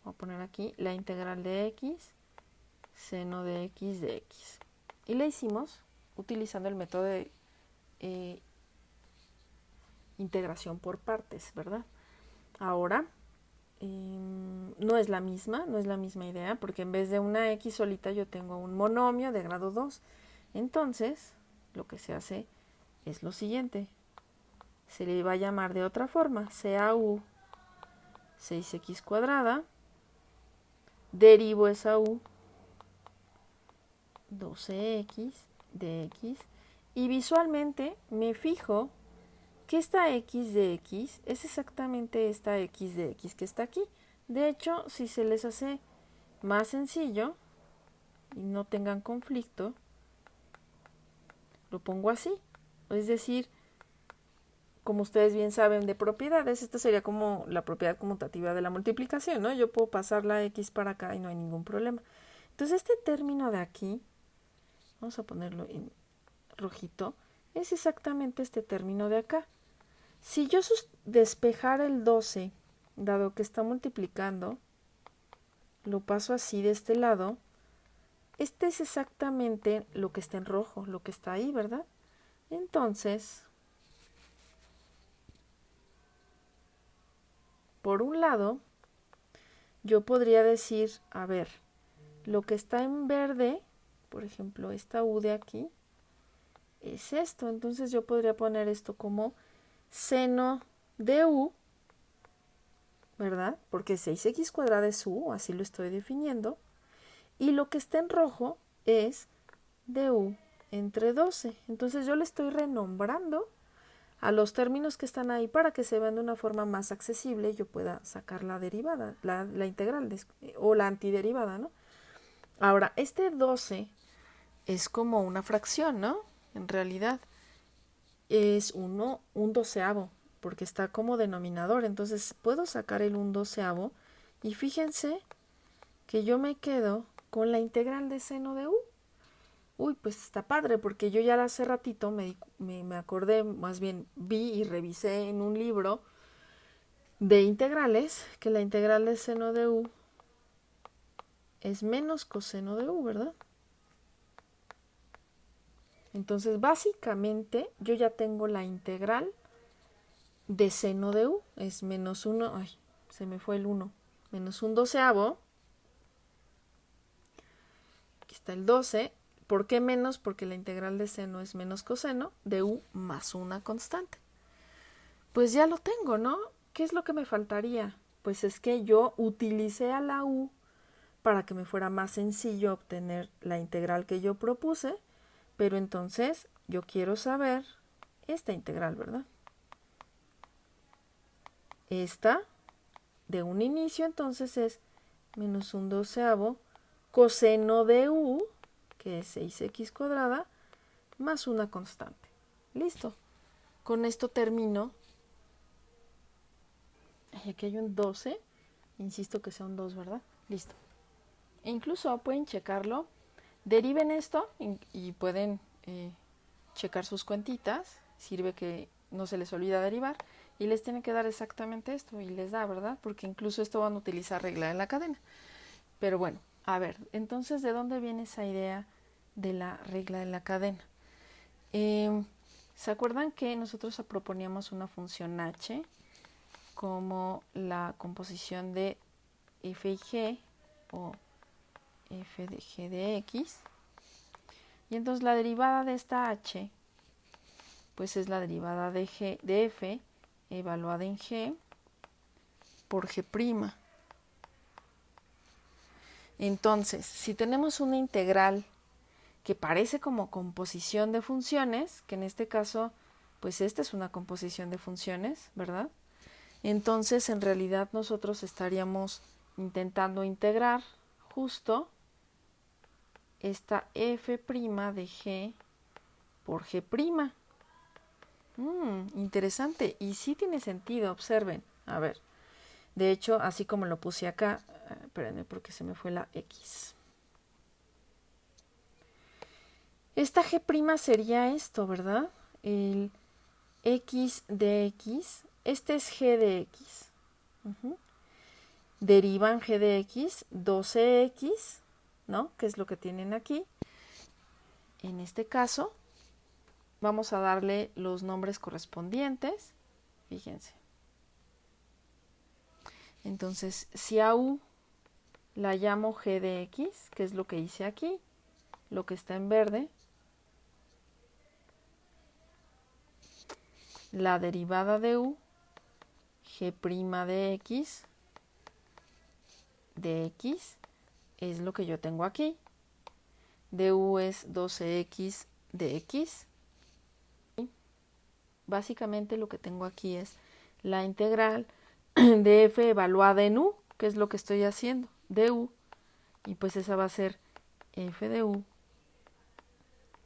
voy a poner aquí, la integral de x, seno de x de x. Y la hicimos utilizando el método de integración por partes, ¿verdad? Ahora, no es la misma idea, porque en vez de una x solita yo tengo un monomio de grado 2. Entonces, lo que se hace es lo siguiente. Se le va a llamar de otra forma, CAU 6x cuadrada, derivo esa u 12x de x, y visualmente me fijo que esta x de x es exactamente esta x de x que está aquí. De hecho, si se les hace más sencillo y no tengan conflicto, lo pongo así. Es decir, como ustedes bien saben de propiedades, esta sería como la propiedad conmutativa de la multiplicación, ¿no? Yo puedo pasar la x para acá y no hay ningún problema. Entonces este término de aquí, vamos a ponerlo en rojito, es exactamente este término de acá. Si yo despejara el 12, dado que está multiplicando, lo paso así de este lado, este es exactamente lo que está en rojo, lo que está ahí, ¿verdad? Entonces, por un lado, yo podría decir, a ver, lo que está en verde, por ejemplo, esta U de aquí, es esto. Entonces yo podría poner esto como seno de U, ¿verdad? Porque 6x cuadrada es U, así lo estoy definiendo. Y lo que está en rojo es du entre 12. Entonces yo le estoy renombrando a los términos que están ahí para que se vean de una forma más accesible y yo pueda sacar la derivada, la integral o la antiderivada, ¿no? Ahora, este 12 es como una fracción, ¿no? En realidad es un doceavo, porque está como denominador. Entonces puedo sacar el un doceavo y fíjense que yo me quedo con la integral de seno de u. Uy, pues está padre, porque yo ya hace ratito me acordé, más bien vi y revisé en un libro de integrales que la integral de seno de u es menos coseno de u, ¿verdad? Entonces, básicamente, yo ya tengo la integral de seno de u, es menos 1, ay, se me fue el 1, menos un doceavo, aquí está el 12, ¿por qué menos? Porque la integral de seno es menos coseno de u más una constante. Pues ya lo tengo, ¿no? ¿Qué es lo que me faltaría? Pues es que yo utilicé a la u para que me fuera más sencillo obtener la integral que yo propuse, pero entonces yo quiero saber esta integral, ¿verdad? Esta de un inicio entonces es menos un doceavo coseno de u, que es 6x cuadrada, más una constante. Listo. Con esto termino. Aquí hay un 12. Insisto que sea un 2, ¿verdad? Listo. E incluso pueden checarlo. Deriven esto y pueden checar sus cuentitas. Sirve que no se les olvida derivar. Y les tiene que dar exactamente esto. Y les da, ¿verdad? Porque incluso esto van a utilizar regla de la cadena. Pero bueno, a ver. Entonces, ¿de dónde viene esa idea de la regla de la cadena? ¿Se acuerdan que nosotros proponíamos una función h como la composición de f y g o f de g de x? Y entonces la derivada de esta h pues es la derivada de f evaluada en g por g'. Entonces, si tenemos una integral que parece como composición de funciones, que en este caso, pues esta es una composición de funciones, ¿verdad? Entonces, en realidad nosotros estaríamos intentando integrar justo esta f' de g por g'. Interesante. Y sí tiene sentido, observen. A ver, de hecho, así como lo puse acá, espérenme porque se me fue la x. Esta g' sería esto, ¿verdad? El x de x. Este es g de x. Derivan g de x, 12x, ¿no? Que es lo que tienen aquí. En este caso, vamos a darle los nombres correspondientes. Fíjense. Entonces, si a u la llamo g de x, que es lo que hice aquí, lo que está en verde, la derivada de u, g' de x, es lo que yo tengo aquí. Du es 12x de x. Básicamente lo que tengo aquí es la integral de f evaluada en u, que es lo que estoy haciendo, de u, y pues esa va a ser f de u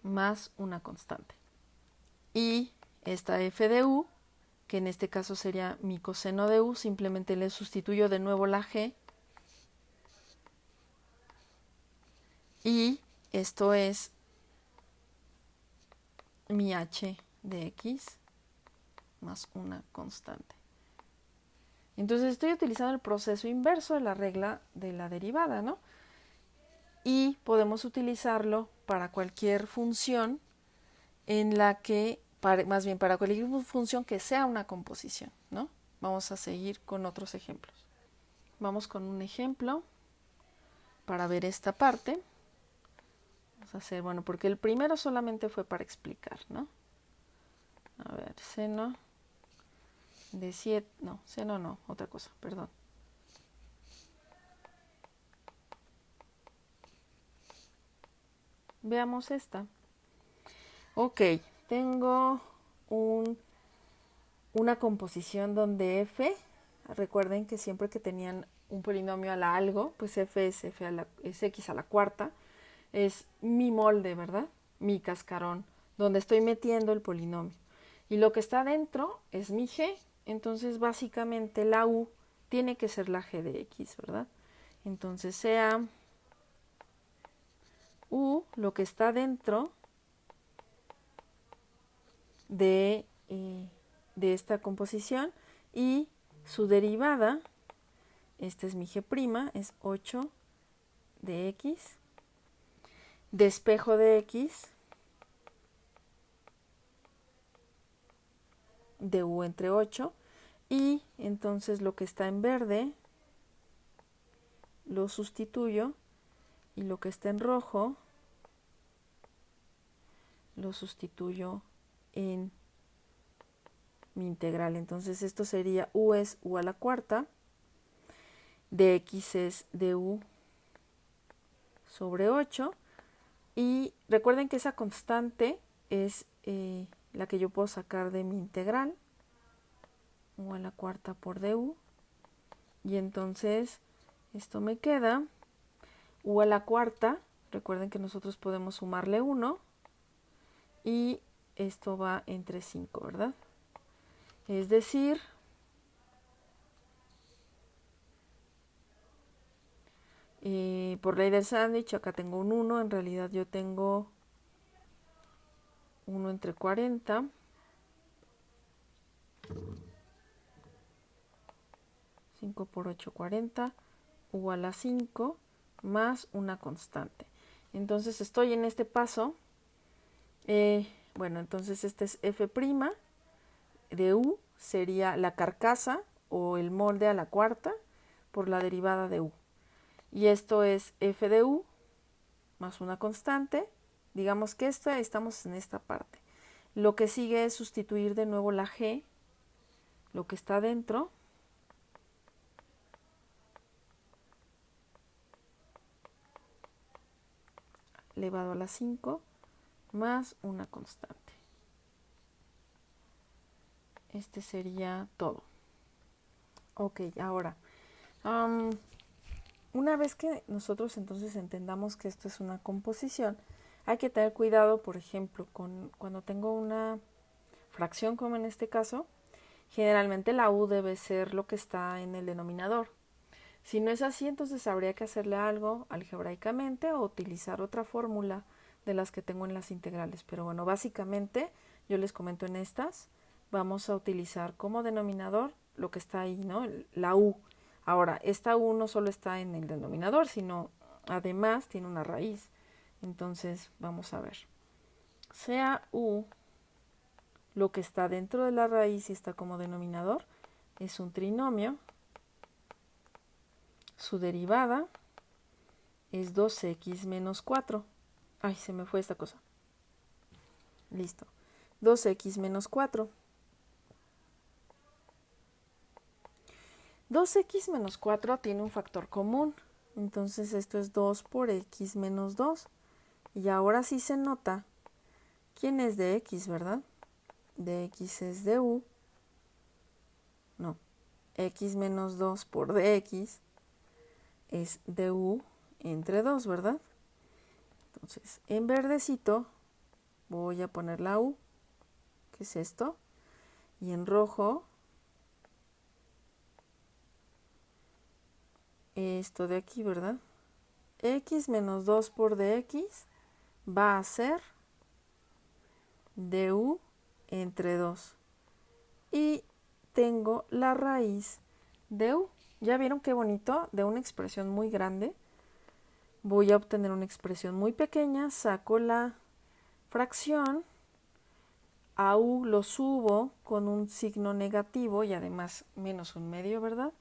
más una constante. Y esta f de u, que en este caso sería mi coseno de u, simplemente le sustituyo de nuevo la g. Y esto es mi h de x más una constante. Entonces estoy utilizando el proceso inverso de la regla de la derivada, ¿no? Y podemos utilizarlo para cualquier función en la que, más bien para cualquier función que sea una composición, ¿no? Vamos a seguir con otros ejemplos. Vamos con un ejemplo para ver esta parte. Vamos a hacer, bueno, porque el primero solamente fue para explicar, ¿no? A ver, seno de 7, no, seno no, otra cosa, perdón. Veamos esta. Ok, tengo una composición donde f, recuerden que siempre que tenían un polinomio a la algo, pues f es, es x a la cuarta, es mi molde, ¿verdad? Mi cascarón, donde estoy metiendo el polinomio. Y lo que está dentro es mi g, entonces básicamente la u tiene que ser la g de x, ¿verdad? Entonces sea u lo que está dentro de esta composición y su derivada, esta es mi g', es 8 de x, despejo de x, de u entre 8, y entonces lo que está en verde lo sustituyo y lo que está en rojo lo sustituyo en mi integral. Entonces esto sería u es u a la cuarta, de x es du sobre 8, y recuerden que esa constante es la que yo puedo sacar de mi integral, u a la cuarta por du, y entonces esto me queda u a la cuarta, recuerden que nosotros podemos sumarle 1, y esto va entre 5, ¿verdad? Es decir, por ley del sándwich, acá tengo un 1, en realidad yo tengo 1 entre 40, cinco por 8, 40, u a la 5, más una constante. Entonces estoy en este paso, bueno, entonces este es f' de u, sería la carcasa o el molde a la cuarta por la derivada de u. Y esto es f de u más una constante. Digamos que estamos en esta parte. Lo que sigue es sustituir de nuevo la g, lo que está dentro, elevado a la 5, más una constante. Este sería todo. Ok, ahora, una vez que nosotros entonces entendamos que esto es una composición, hay que tener cuidado, por ejemplo, cuando tengo una fracción como en este caso, generalmente la u debe ser lo que está en el denominador. Si no es así, entonces habría que hacerle algo algebraicamente o utilizar otra fórmula de las que tengo en las integrales. Pero bueno, básicamente yo les comento en estas, vamos a utilizar como denominador lo que está ahí, ¿no? La u. Ahora, esta u no solo está en el denominador, sino además tiene una raíz. Entonces, vamos a ver. Sea u lo que está dentro de la raíz y está como denominador, es un trinomio. Su derivada es 2x menos 4. Ay, se me fue esta cosa. Listo. 2x menos 4. 2x menos 4 tiene un factor común. Entonces esto es 2 por x menos 2. Y ahora sí se nota quién es de x, ¿verdad? De x es de u. No. X menos 2 por dx es du entre 2, ¿verdad? Entonces, en verdecito voy a poner la u, que es esto, y en rojo esto de aquí, ¿verdad? X menos 2 por dx va a ser du entre 2. Y tengo la raíz de u. ¿Ya vieron qué bonito? De una expresión muy grande voy a obtener una expresión muy pequeña, saco la fracción, a u lo subo con un signo negativo y además menos un medio, ¿verdad?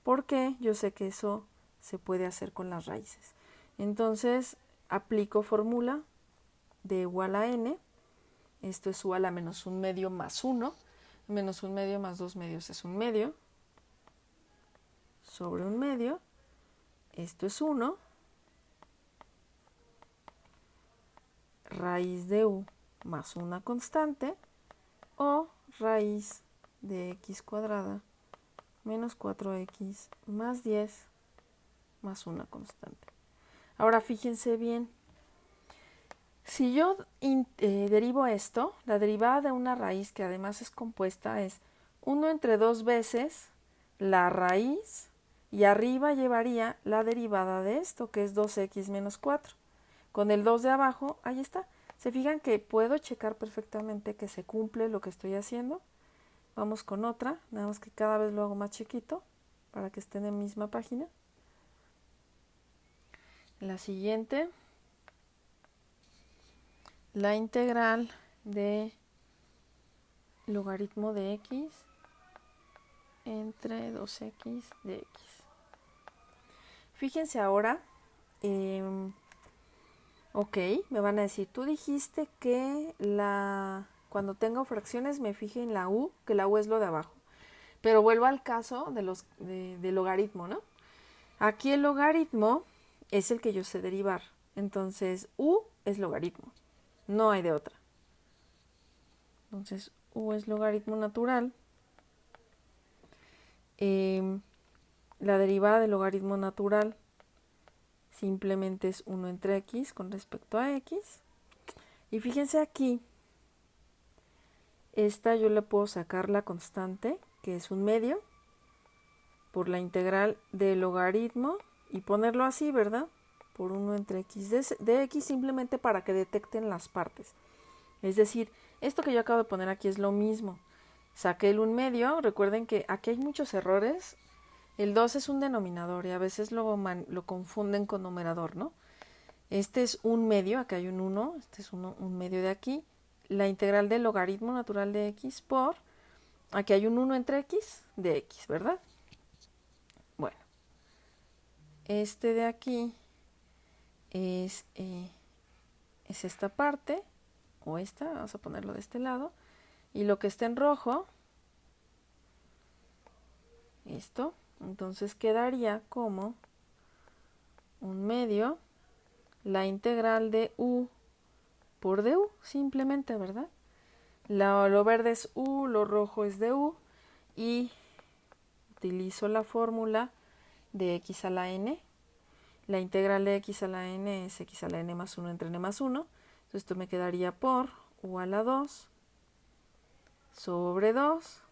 Porque yo sé que eso se puede hacer con las raíces. Entonces aplico fórmula de u a la n. Esto es u a la menos un medio más 1. Menos un medio más 2 medios es un medio. Sobre un medio. Esto es 1. Raíz de u más una constante. O raíz de x cuadrada menos 4x más 10 más una constante. Ahora fíjense bien. Si yo derivo esto, la derivada de una raíz que además es compuesta es 1 entre 2 veces la raíz y arriba llevaría la derivada de esto, que es 2x menos 4. Con el 2 de abajo, ahí está. ¿Se fijan que puedo checar perfectamente que se cumple lo que estoy haciendo? Vamos con otra, nada más que cada vez lo hago más chiquito para que esté en la misma página. La siguiente, la integral de logaritmo de x entre 2x de x. Fíjense ahora, ok, me van a decir, tú dijiste que cuando tengo fracciones me fije en la u, que la u es lo de abajo. Pero vuelvo al caso de logaritmo, ¿no? Aquí el logaritmo es el que yo sé derivar. Entonces, u es logaritmo. No hay de otra. Entonces, u es logaritmo natural. La derivada del logaritmo natural simplemente es 1 entre x con respecto a x. Y fíjense aquí, esta yo le puedo sacar la constante, que es un medio, por la integral del logaritmo y ponerlo así, ¿verdad? Por 1 entre x de x, simplemente para que detecten las partes. Es decir, esto que yo acabo de poner aquí es lo mismo. Saqué el 1 medio, recuerden que aquí hay muchos errores. El 2 es un denominador y a veces lo confunden con numerador, ¿no? Este es 1 medio, acá hay un 1, este es un medio de aquí. La integral del logaritmo natural de x por, aquí hay un 1 entre x de x, ¿verdad? Bueno, este de aquí es esta parte, o esta, vamos a ponerlo de este lado, y lo que está en rojo, esto, entonces quedaría como 1 medio la integral de u por du, simplemente, ¿verdad? Lo verde es u, lo rojo es du, y utilizo la fórmula de x a la n. La integral de x a la n es x a la n más 1 entre n más 1. Entonces esto me quedaría por u a la 2 sobre 2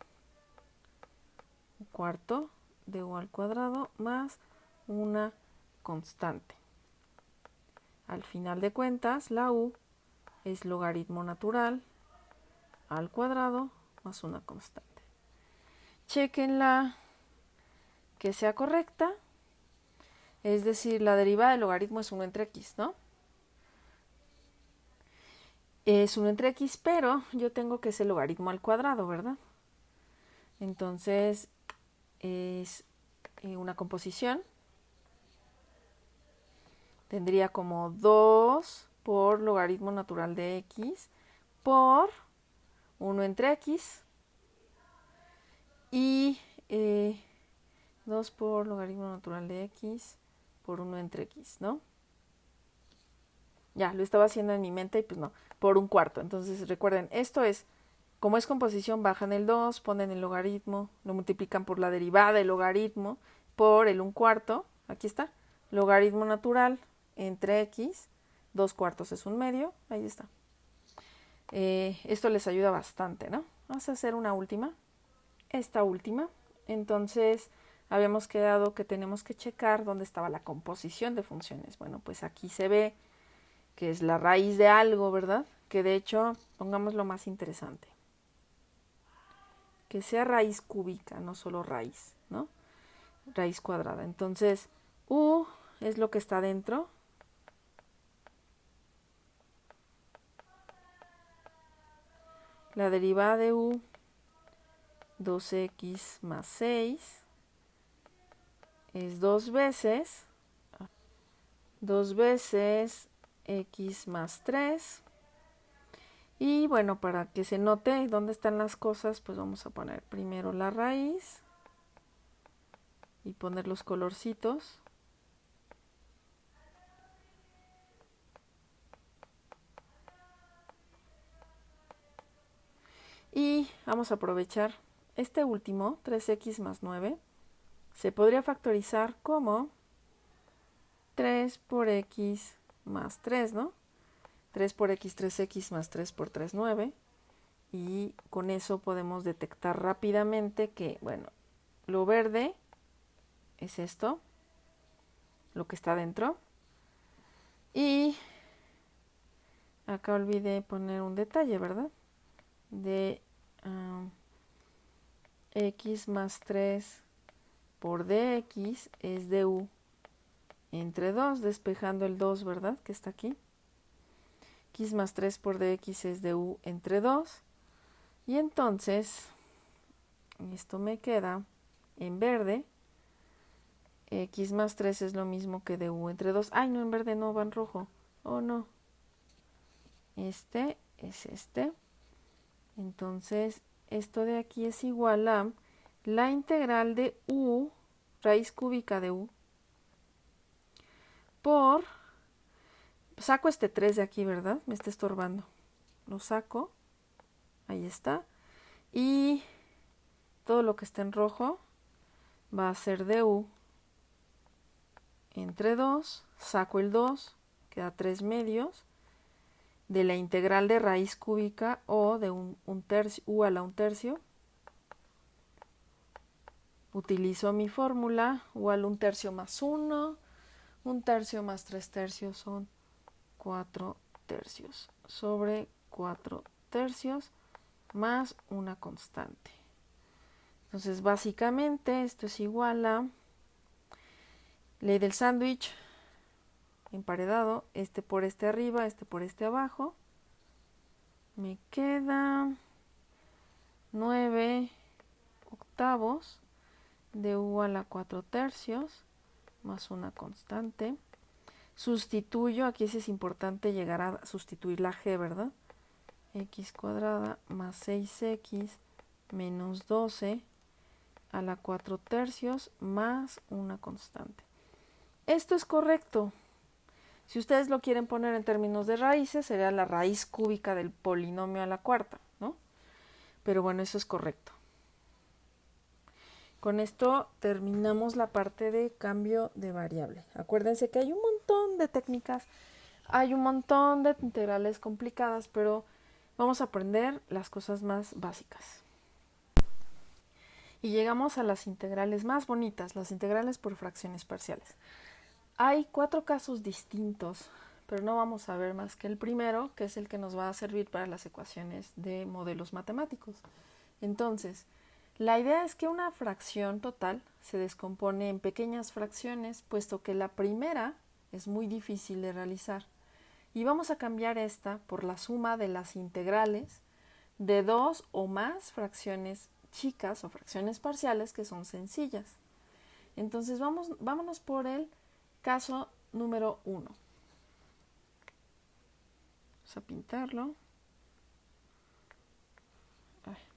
un cuarto de u al cuadrado más una constante. Al final de cuentas, la u es logaritmo natural al cuadrado más una constante. Chequenla que sea correcta, es decir, la derivada del logaritmo es 1 entre x, ¿no? Es 1 entre x, pero yo tengo que es el logaritmo al cuadrado, ¿verdad? Entonces, es una composición. Tendría como 2 por logaritmo natural de x por 1 entre x y 2 por logaritmo natural de x por 1 entre x, ¿no? Ya, lo estaba haciendo en mi mente y pues no, por un cuarto. Entonces recuerden, esto es, como es composición, bajan el 2, ponen el logaritmo, lo multiplican por la derivada del logaritmo por el 1 cuarto, aquí está, logaritmo natural entre x, 2 cuartos es 1 medio, ahí está. Esto les ayuda bastante, ¿no? Vamos a hacer una última, esta última. Entonces, habíamos quedado que tenemos que checar dónde estaba la composición de funciones. Bueno, pues aquí se ve que es la raíz de algo, ¿verdad? Que de hecho, pongamos lo más interesante. Que sea raíz cúbica, no solo raíz, ¿no? raíz cuadrada. Entonces, u es lo que está dentro. La derivada de u, 2x más 6, es 2 veces x más 3. Y bueno, para que se note dónde están las cosas, pues vamos a poner primero la raíz y poner los colorcitos. Y vamos a aprovechar este último, 3x más 9, se podría factorizar como 3 por x más 3, ¿no? 3 por x, 3x más 3 por 3, 9. Y con eso podemos detectar rápidamente que, bueno, lo verde es esto, lo que está dentro. Y acá olvidé poner un detalle, ¿verdad? De x más 3 por dx es du entre 2, despejando el 2, ¿verdad? Que está aquí. X más 3 por dx es du entre 2. Y entonces, esto me queda en verde. X más 3 es lo mismo que du entre 2. Ay, no, en verde no, va en rojo. Oh, no. Este es este. Entonces, esto de aquí es igual a la integral de u, raíz cúbica de u, por, saco este 3 de aquí, ¿verdad? Me está estorbando. Lo saco. Ahí está. Y todo lo que está en rojo va a ser du entre 2. Saco el 2, queda 3 medios. De la integral de raíz cúbica o de un tercio, u a la 1/3. Utilizo mi fórmula, u a la 1/3 más 1. 1/3 más 3/3 son 4/3 sobre 4/3 más una constante. Entonces, básicamente, esto es igual a ley del sándwich emparedado, este por este arriba, este por este abajo. Me queda 9 octavos de u a la 4/3 más una constante. Sustituyo, aquí sí es importante llegar a sustituir la g, ¿verdad? X cuadrada más 6x menos 12 a la 4/3 más una constante. Esto es correcto. Si ustedes lo quieren poner en términos de raíces, sería la raíz cúbica del polinomio a la cuarta, ¿no? Pero bueno, eso es correcto. Con esto terminamos la parte de cambio de variable. Acuérdense que hay un montón de técnicas, hay un montón de integrales complicadas, pero vamos a aprender las cosas más básicas. Y llegamos a las integrales más bonitas, las integrales por fracciones parciales. Hay 4 casos distintos, pero no vamos a ver más que el primero, que es el que nos va a servir para las ecuaciones de modelos matemáticos. Entonces, la idea es que una fracción total se descompone en pequeñas fracciones, puesto que la primera es muy difícil de realizar. Y vamos a cambiar esta por la suma de las integrales de 2 o más fracciones chicas o fracciones parciales que son sencillas. Entonces, vámonos por el caso número 1. Vamos a pintarlo.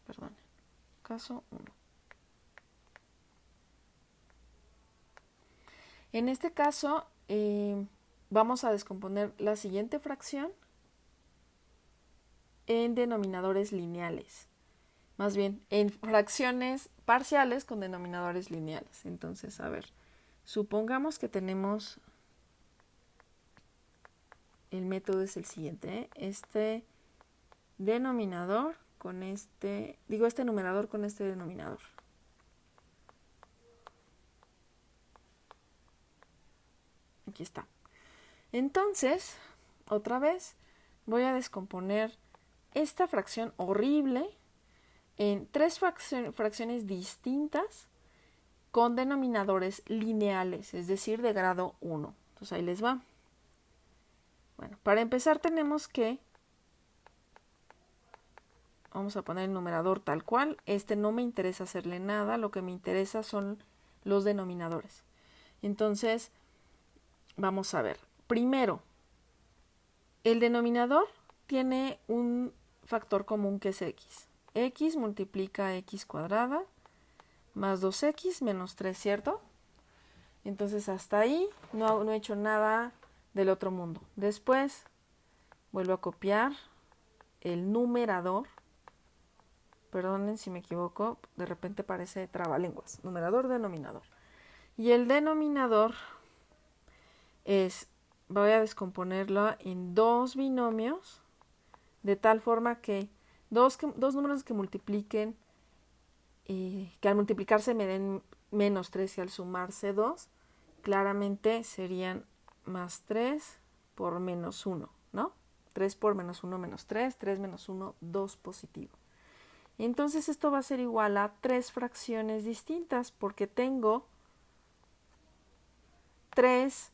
Perdón. Caso 1. En este caso, vamos a descomponer la siguiente fracción en denominadores lineales. Más bien, en fracciones parciales con denominadores lineales. Entonces, a ver, supongamos que tenemos, el método es el siguiente, este denominador con este numerador con este denominador. Aquí está. Entonces, otra vez, voy a descomponer esta fracción horrible en 3 fracciones distintas con denominadores lineales, es decir, de grado 1. Entonces ahí les va. Bueno, para empezar tenemos que, vamos a poner el numerador tal cual. No me interesa hacerle nada, lo que me interesa son los denominadores. Entonces, vamos a ver. Primero, el denominador tiene un factor común que es x. X multiplica x cuadrada más 2x menos 3, ¿cierto? Entonces hasta ahí no he hecho nada del otro mundo. Después vuelvo a copiar el numerador. Perdonen si me equivoco, de repente parece trabalenguas. Numerador, denominador. Y el denominador voy a descomponerlo en dos binomios, de tal forma que dos números que multipliquen, que al multiplicarse me den menos 3 y al sumarse 2, claramente serían más 3 por menos 1, ¿no? 3 por menos 1 menos 3, 3 menos 1, 2 positivo. Entonces esto va a ser igual a 3 fracciones distintas porque tengo 3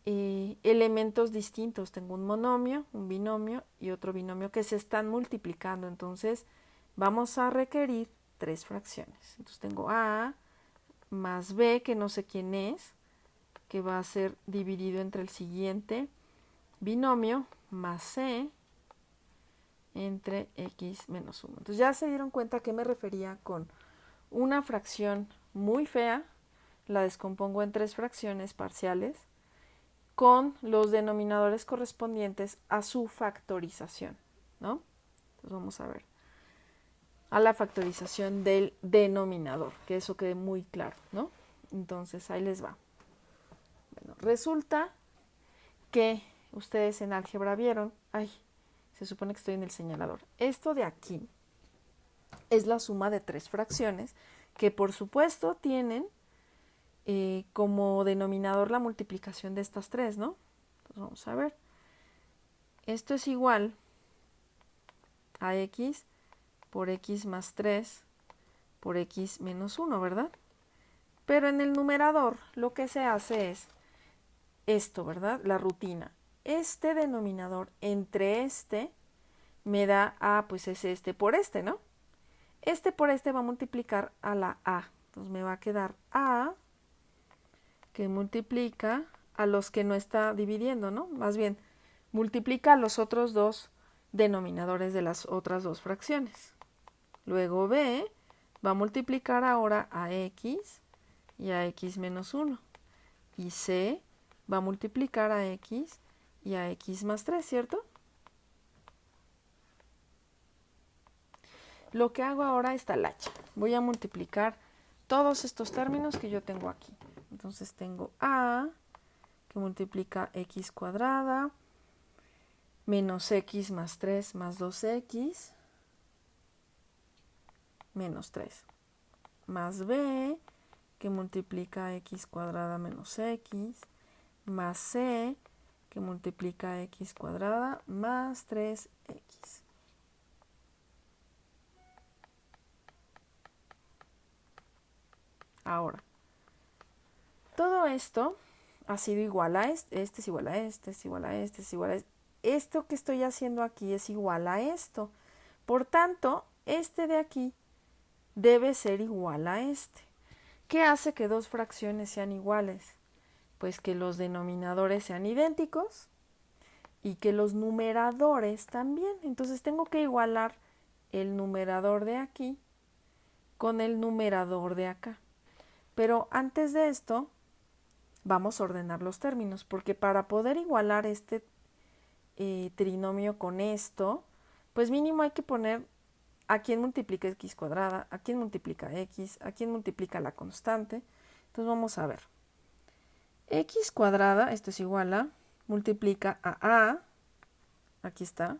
elementos distintos. Tengo un monomio, un binomio y otro binomio que se están multiplicando. Entonces vamos a requerir 3 fracciones. Entonces tengo A más B, que no sé quién es, que va a ser dividido entre el siguiente binomio, más C entre x menos 1. Entonces ya se dieron cuenta que me refería con una fracción muy fea, la descompongo en 3 fracciones parciales, con los denominadores correspondientes a su factorización, ¿no? Entonces vamos a ver a la factorización del denominador, que eso quede muy claro, ¿no? Entonces ahí les va. Bueno, resulta que ustedes en álgebra vieron, se supone que estoy en el señalador. Esto de aquí es la suma de 3 fracciones que por supuesto tienen como denominador la multiplicación de estas 3, ¿no? Entonces vamos a ver. Esto es igual a x por x más 3 por x menos 1, ¿verdad? Pero en el numerador lo que se hace es esto, ¿verdad? La rutina. Este denominador entre este me da pues es este por este, ¿no? Este por este va a multiplicar a la a. Entonces me va a quedar a que multiplica a los que no está dividiendo, ¿no? Más bien, multiplica a los otros dos denominadores de las otras dos fracciones. Luego b va a multiplicar ahora a x y a x menos 1. Y c va a multiplicar a x y a x más 3, ¿cierto? Lo que hago ahora es talacha. Voy a multiplicar todos estos términos que yo tengo aquí. Entonces tengo a que multiplica x cuadrada menos x más 3 más 2x menos 3 más b que multiplica x cuadrada menos x más c que multiplica x cuadrada más 3x. Ahora, todo esto ha sido igual a este es igual a este es igual a este es igual a este. Esto que estoy haciendo aquí es igual a esto. Por tanto, este de aquí debe ser igual a este. ¿Qué hace que dos fracciones sean iguales? Pues que los denominadores sean idénticos y que los numeradores también. Entonces tengo que igualar el numerador de aquí con el numerador de acá. Pero antes de esto, vamos a ordenar los términos, porque para poder igualar este trinomio con esto, pues mínimo hay que poner a quién multiplica x cuadrada, a quién multiplica x, a quién multiplica la constante. Entonces vamos a ver. X cuadrada, esto es igual a, multiplica a, aquí está,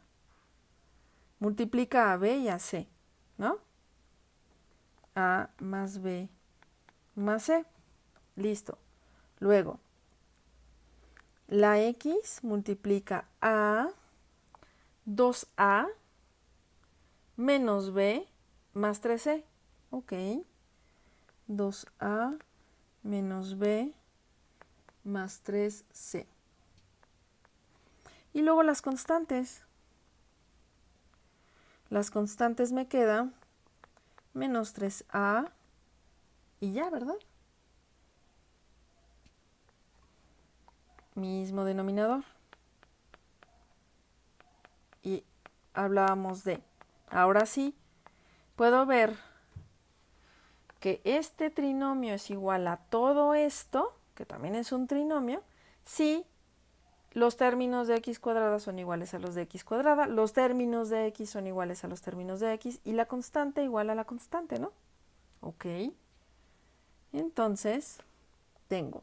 multiplica a b y a c, ¿no? A más b más c, listo. Luego, la x multiplica a 2a menos b más 3c, ok. 2a menos b más 3c. Y luego las constantes. Las constantes me quedan menos 3a y ya, ¿verdad? Mismo denominador. Y hablábamos de, ahora sí, puedo ver que este trinomio es igual a todo esto, que también es un trinomio, si los términos de x cuadrada son iguales a los de x cuadrada, los términos de x son iguales a los términos de x y la constante igual a la constante, ¿no? Ok. Entonces, tengo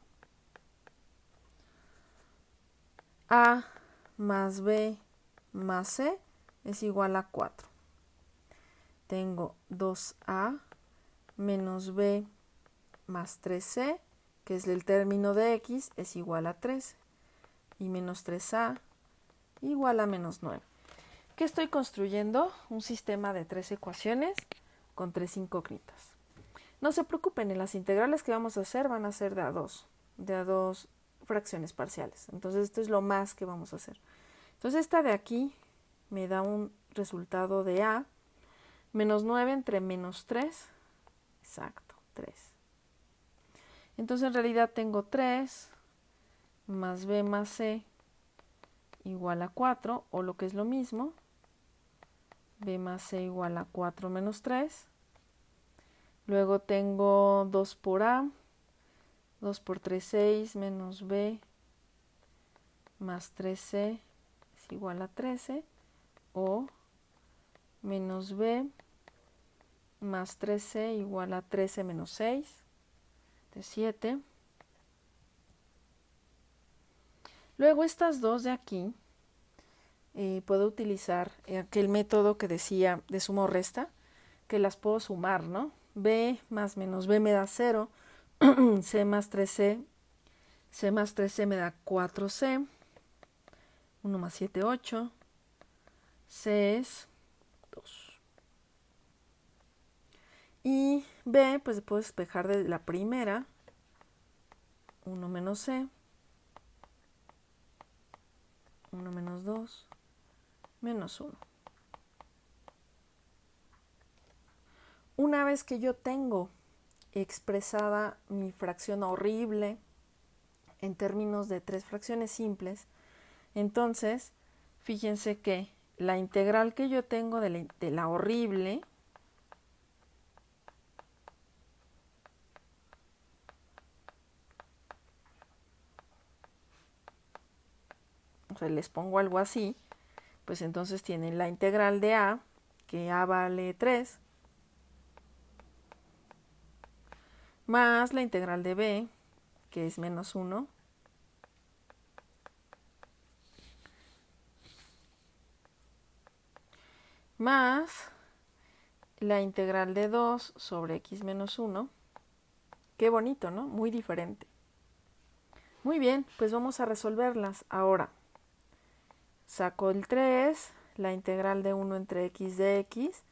a más b más c es igual a 4. Tengo 2a menos b más 3c, que es el término de x, es igual a 13. Y menos 3a igual a menos 9. ¿Qué estoy construyendo? Un sistema de 3 ecuaciones con 3 incógnitas. No se preocupen, en las integrales que vamos a hacer van a ser de a dos fracciones parciales. Entonces esto es lo más que vamos a hacer. Entonces esta de aquí me da un resultado de a menos 9 entre menos 3. Exacto, 3. Entonces en realidad tengo 3 más b más c igual a 4, o lo que es lo mismo, b más c igual a 4 menos 3. Luego tengo 2 por a, 2 por 3, 6, menos b más 3c es igual a 13, o menos b más 3c igual a 13 menos 6, de 7. Luego estas dos de aquí, puedo utilizar aquel método que decía de suma o resta, que las puedo sumar, ¿no? B más menos B me da 0, C más 3C, C más 3C me da 4C, 1 más 7, 8, C es 2. Y B, pues puedo despejar de la primera, 1 menos C, 1 menos 2, menos 1. Una vez que yo tengo expresada mi fracción horrible en términos de 3 fracciones simples, entonces fíjense que la integral que yo tengo de la horrible o sea, les pongo algo así, pues entonces tienen la integral de a, que a vale 3, más la integral de b, que es menos 1, más la integral de 2 sobre x menos 1. Qué bonito, ¿no? Muy diferente. Muy bien, pues vamos a resolverlas ahora. Saco el 3, la integral de 1 entre x de x,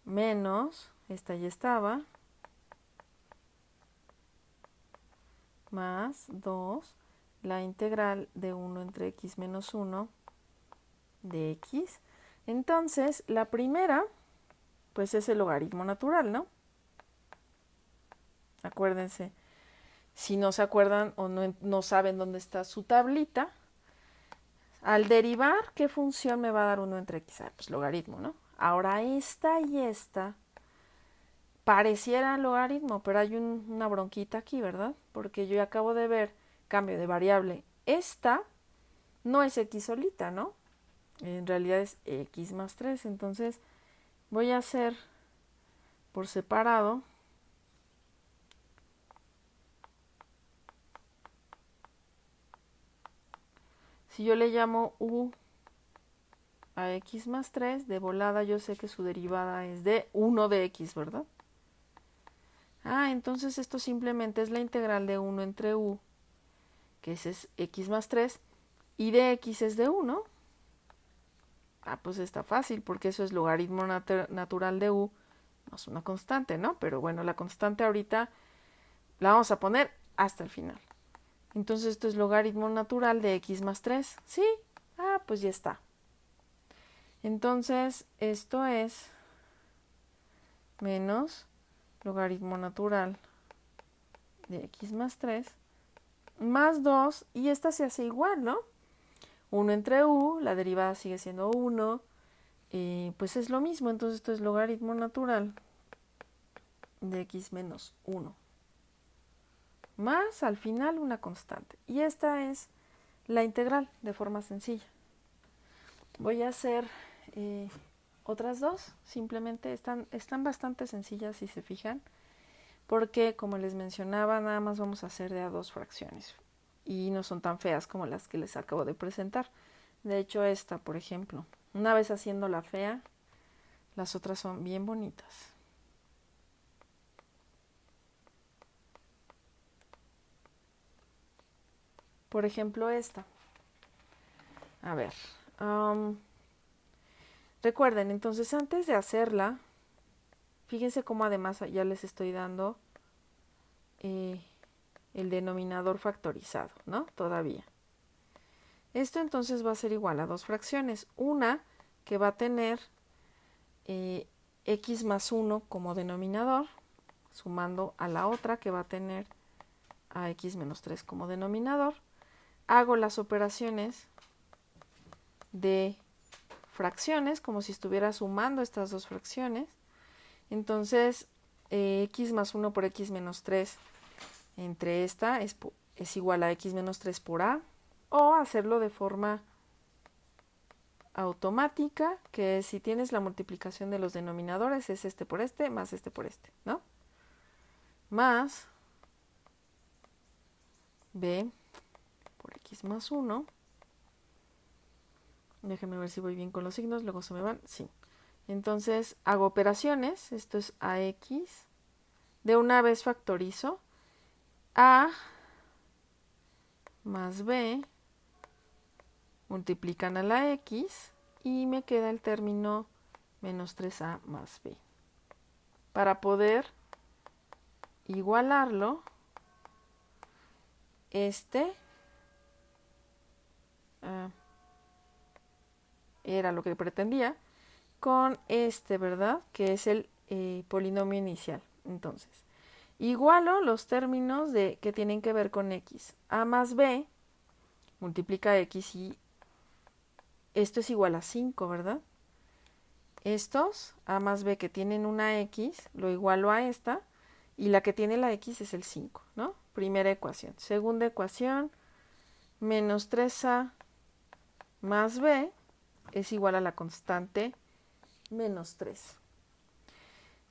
menos, esta ya estaba, más 2, la integral de 1 entre x menos 1 de x. Entonces, la primera, pues es el logaritmo natural, ¿no? Acuérdense, si no se acuerdan o no saben dónde está su tablita, al derivar, ¿qué función me va a dar 1 entre x? Pues logaritmo, ¿no? Ahora esta y esta pareciera logaritmo, pero hay una bronquita aquí, ¿verdad? Porque yo acabo de ver cambio de variable. Esta no es x solita, ¿no? En realidad es x más 3. Entonces voy a hacer por separado si yo le llamo u a x más 3, de volada yo sé que su derivada es de 1 de x, ¿verdad? Entonces esto simplemente es la integral de 1 entre u, que es x más 3, y de x es de 1. Pues está fácil, porque eso es logaritmo natural de u más una constante, ¿no? Pero bueno, la constante ahorita la vamos a poner hasta el final. Entonces esto es logaritmo natural de x más 3. ¿Sí? Ah, pues ya está. Entonces esto es menos logaritmo natural de x más 3 más 2, y esta se hace igual, ¿no? 1 entre u, la derivada sigue siendo 1, pues es lo mismo, entonces esto es logaritmo natural de x menos 1, más al final una constante. Y esta es la integral de forma sencilla. Voy a hacer otras dos, simplemente están bastante sencillas si se fijan, porque como les mencionaba, nada más vamos a hacer de a dos fracciones y no son tan feas como las que les acabo de presentar. De hecho, esta, por ejemplo, una vez haciendo la fea, las otras son bien bonitas. Por ejemplo, esta. A ver, recuerden, entonces antes de hacerla, fíjense cómo además ya les estoy dando el denominador factorizado, ¿no? Todavía. Esto entonces va a ser igual a dos fracciones. Una que va a tener x más 1 como denominador, sumando a la otra que va a tener a x menos 3 como denominador. Hago las operaciones de fracciones como si estuviera sumando estas dos fracciones. Entonces, x más 1 por x menos 3 entre esta es igual a x menos 3 por a, o hacerlo de forma automática, que si tienes la multiplicación de los denominadores es este por este más este por este, ¿no? Más b por x más 1. Déjenme ver si voy bien con los signos, luego se me van. Sí. Entonces hago operaciones, esto es ax, de una vez factorizo a más b, multiplican a la x y me queda el término menos 3a más b. Para poder igualarlo, era lo que pretendía, con ¿verdad? Que es el polinomio inicial. Entonces, igualo los términos que tienen que ver con x. A más b multiplica x y esto es igual a 5, ¿verdad? Estos, a más b que tienen una x, lo igualo a esta, y la que tiene la x es el 5, ¿no? Primera ecuación. Segunda ecuación, menos 3a más b es igual a la constante menos 3.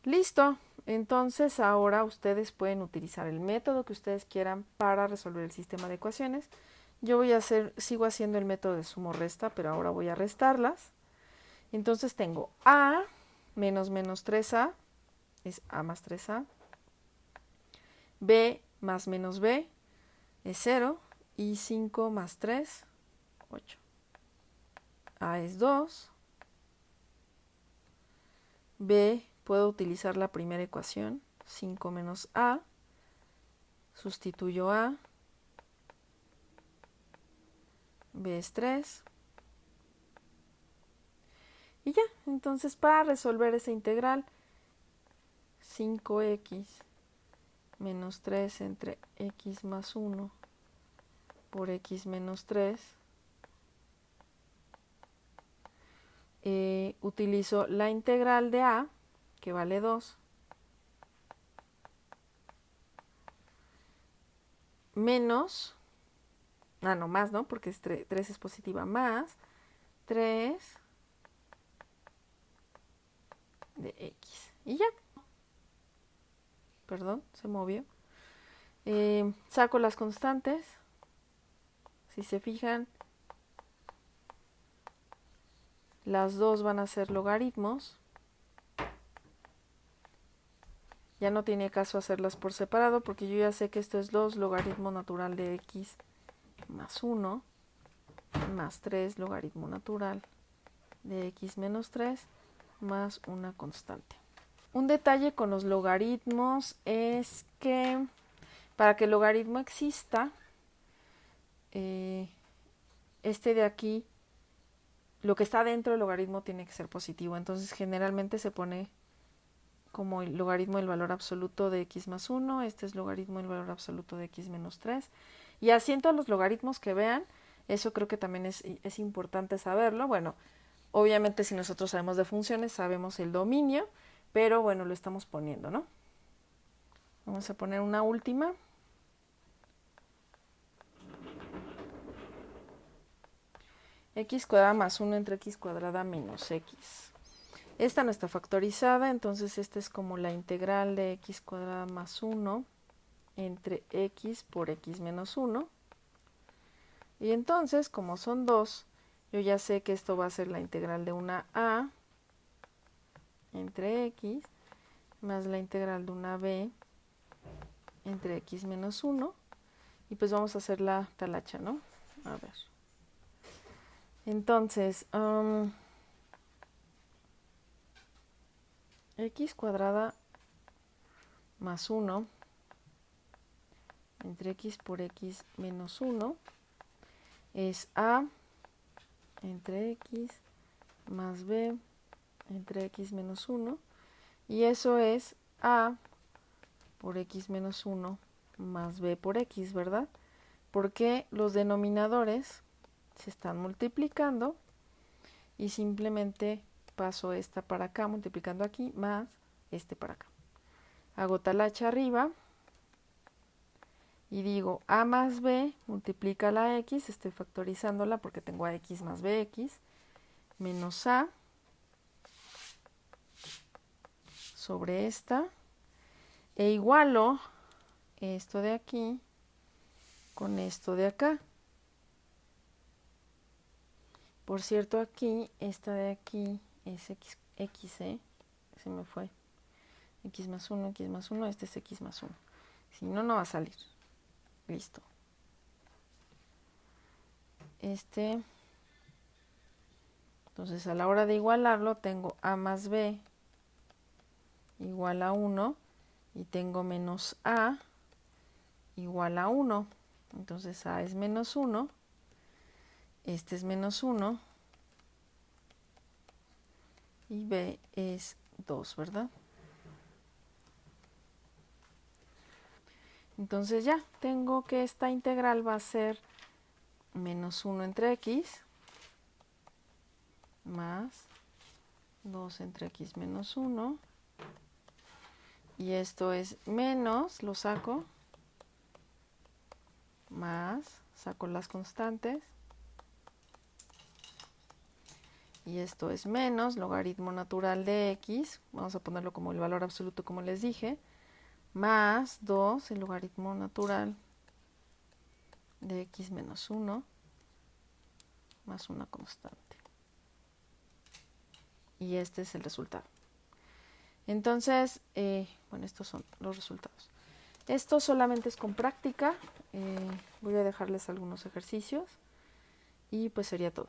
Listo. Entonces ahora ustedes pueden utilizar el método que ustedes quieran para resolver el sistema de ecuaciones. Yo sigo haciendo el método de sumo-resta, pero ahora voy a restarlas. Entonces tengo a menos 3a, es a más 3a. B más menos b es 0. Y 5 más 3, 8. A es 2. B, puedo utilizar la primera ecuación, 5 menos a. Sustituyo a. B es 3. Y ya, entonces para resolver esa integral, 5x menos 3 entre x más 1 por x menos 3, utilizo la integral de a, que vale 2, menos, no más, ¿no? Porque 3 es positiva, más 3 de x. Y ya. Perdón, se movió. Saco las constantes. Si se fijan, las dos van a ser logaritmos. Ya no tiene caso hacerlas por separado porque yo ya sé que esto es 2 logaritmo natural de x más 1 más 3 logaritmo natural de x menos 3 más una constante. Un detalle con los logaritmos es que para que el logaritmo exista, este de aquí, lo que está dentro del logaritmo tiene que ser positivo. Entonces generalmente se pone como el logaritmo del valor absoluto de x más 1, este es logaritmo del valor absoluto de x menos 3. Y así en todos los logaritmos que vean, eso creo que también es importante saberlo. Bueno, obviamente si nosotros sabemos de funciones, sabemos el dominio, pero bueno, lo estamos poniendo, ¿no? Vamos a poner una última. X cuadrada más 1 entre x cuadrada menos x. Esta no está factorizada, entonces esta es como la integral de x cuadrada más 1 entre x por x menos 1. Y entonces, como son 2, yo ya sé que esto va a ser la integral de una a entre x más la integral de una b entre x menos 1. Y pues vamos a hacer la talacha, ¿no? A ver. Entonces, x cuadrada más 1 entre x por x menos 1 es a entre x más b entre x menos 1, y eso es a por x menos 1 más b por x, ¿verdad? Porque los denominadores se están multiplicando y simplemente paso esta para acá, multiplicando aquí, más este para acá. Hago talacha arriba y digo a más b multiplica la x, estoy factorizándola porque tengo a x más bx, menos a sobre esta, e igualo esto de aquí con esto de acá. Por cierto, aquí, esta de aquí es x, se me fue. X más 1, este es x más 1. Si no, no va a salir. Listo. Entonces a la hora de igualarlo tengo a más b igual a 1 y tengo menos a igual a 1. Entonces a es menos 1, este es menos 1 y b es 2, ¿verdad? Entonces ya tengo que esta integral va a ser menos 1 entre x más 2 entre x menos 1, y esto es menos, lo saco, más, saco las constantes, y esto es menos logaritmo natural de x, vamos a ponerlo como el valor absoluto como les dije, más 2 el logaritmo natural de x menos 1 más una constante. Y este es el resultado. Entonces, bueno, estos son los resultados. Esto solamente es con práctica. Voy a dejarles algunos ejercicios y pues sería todo.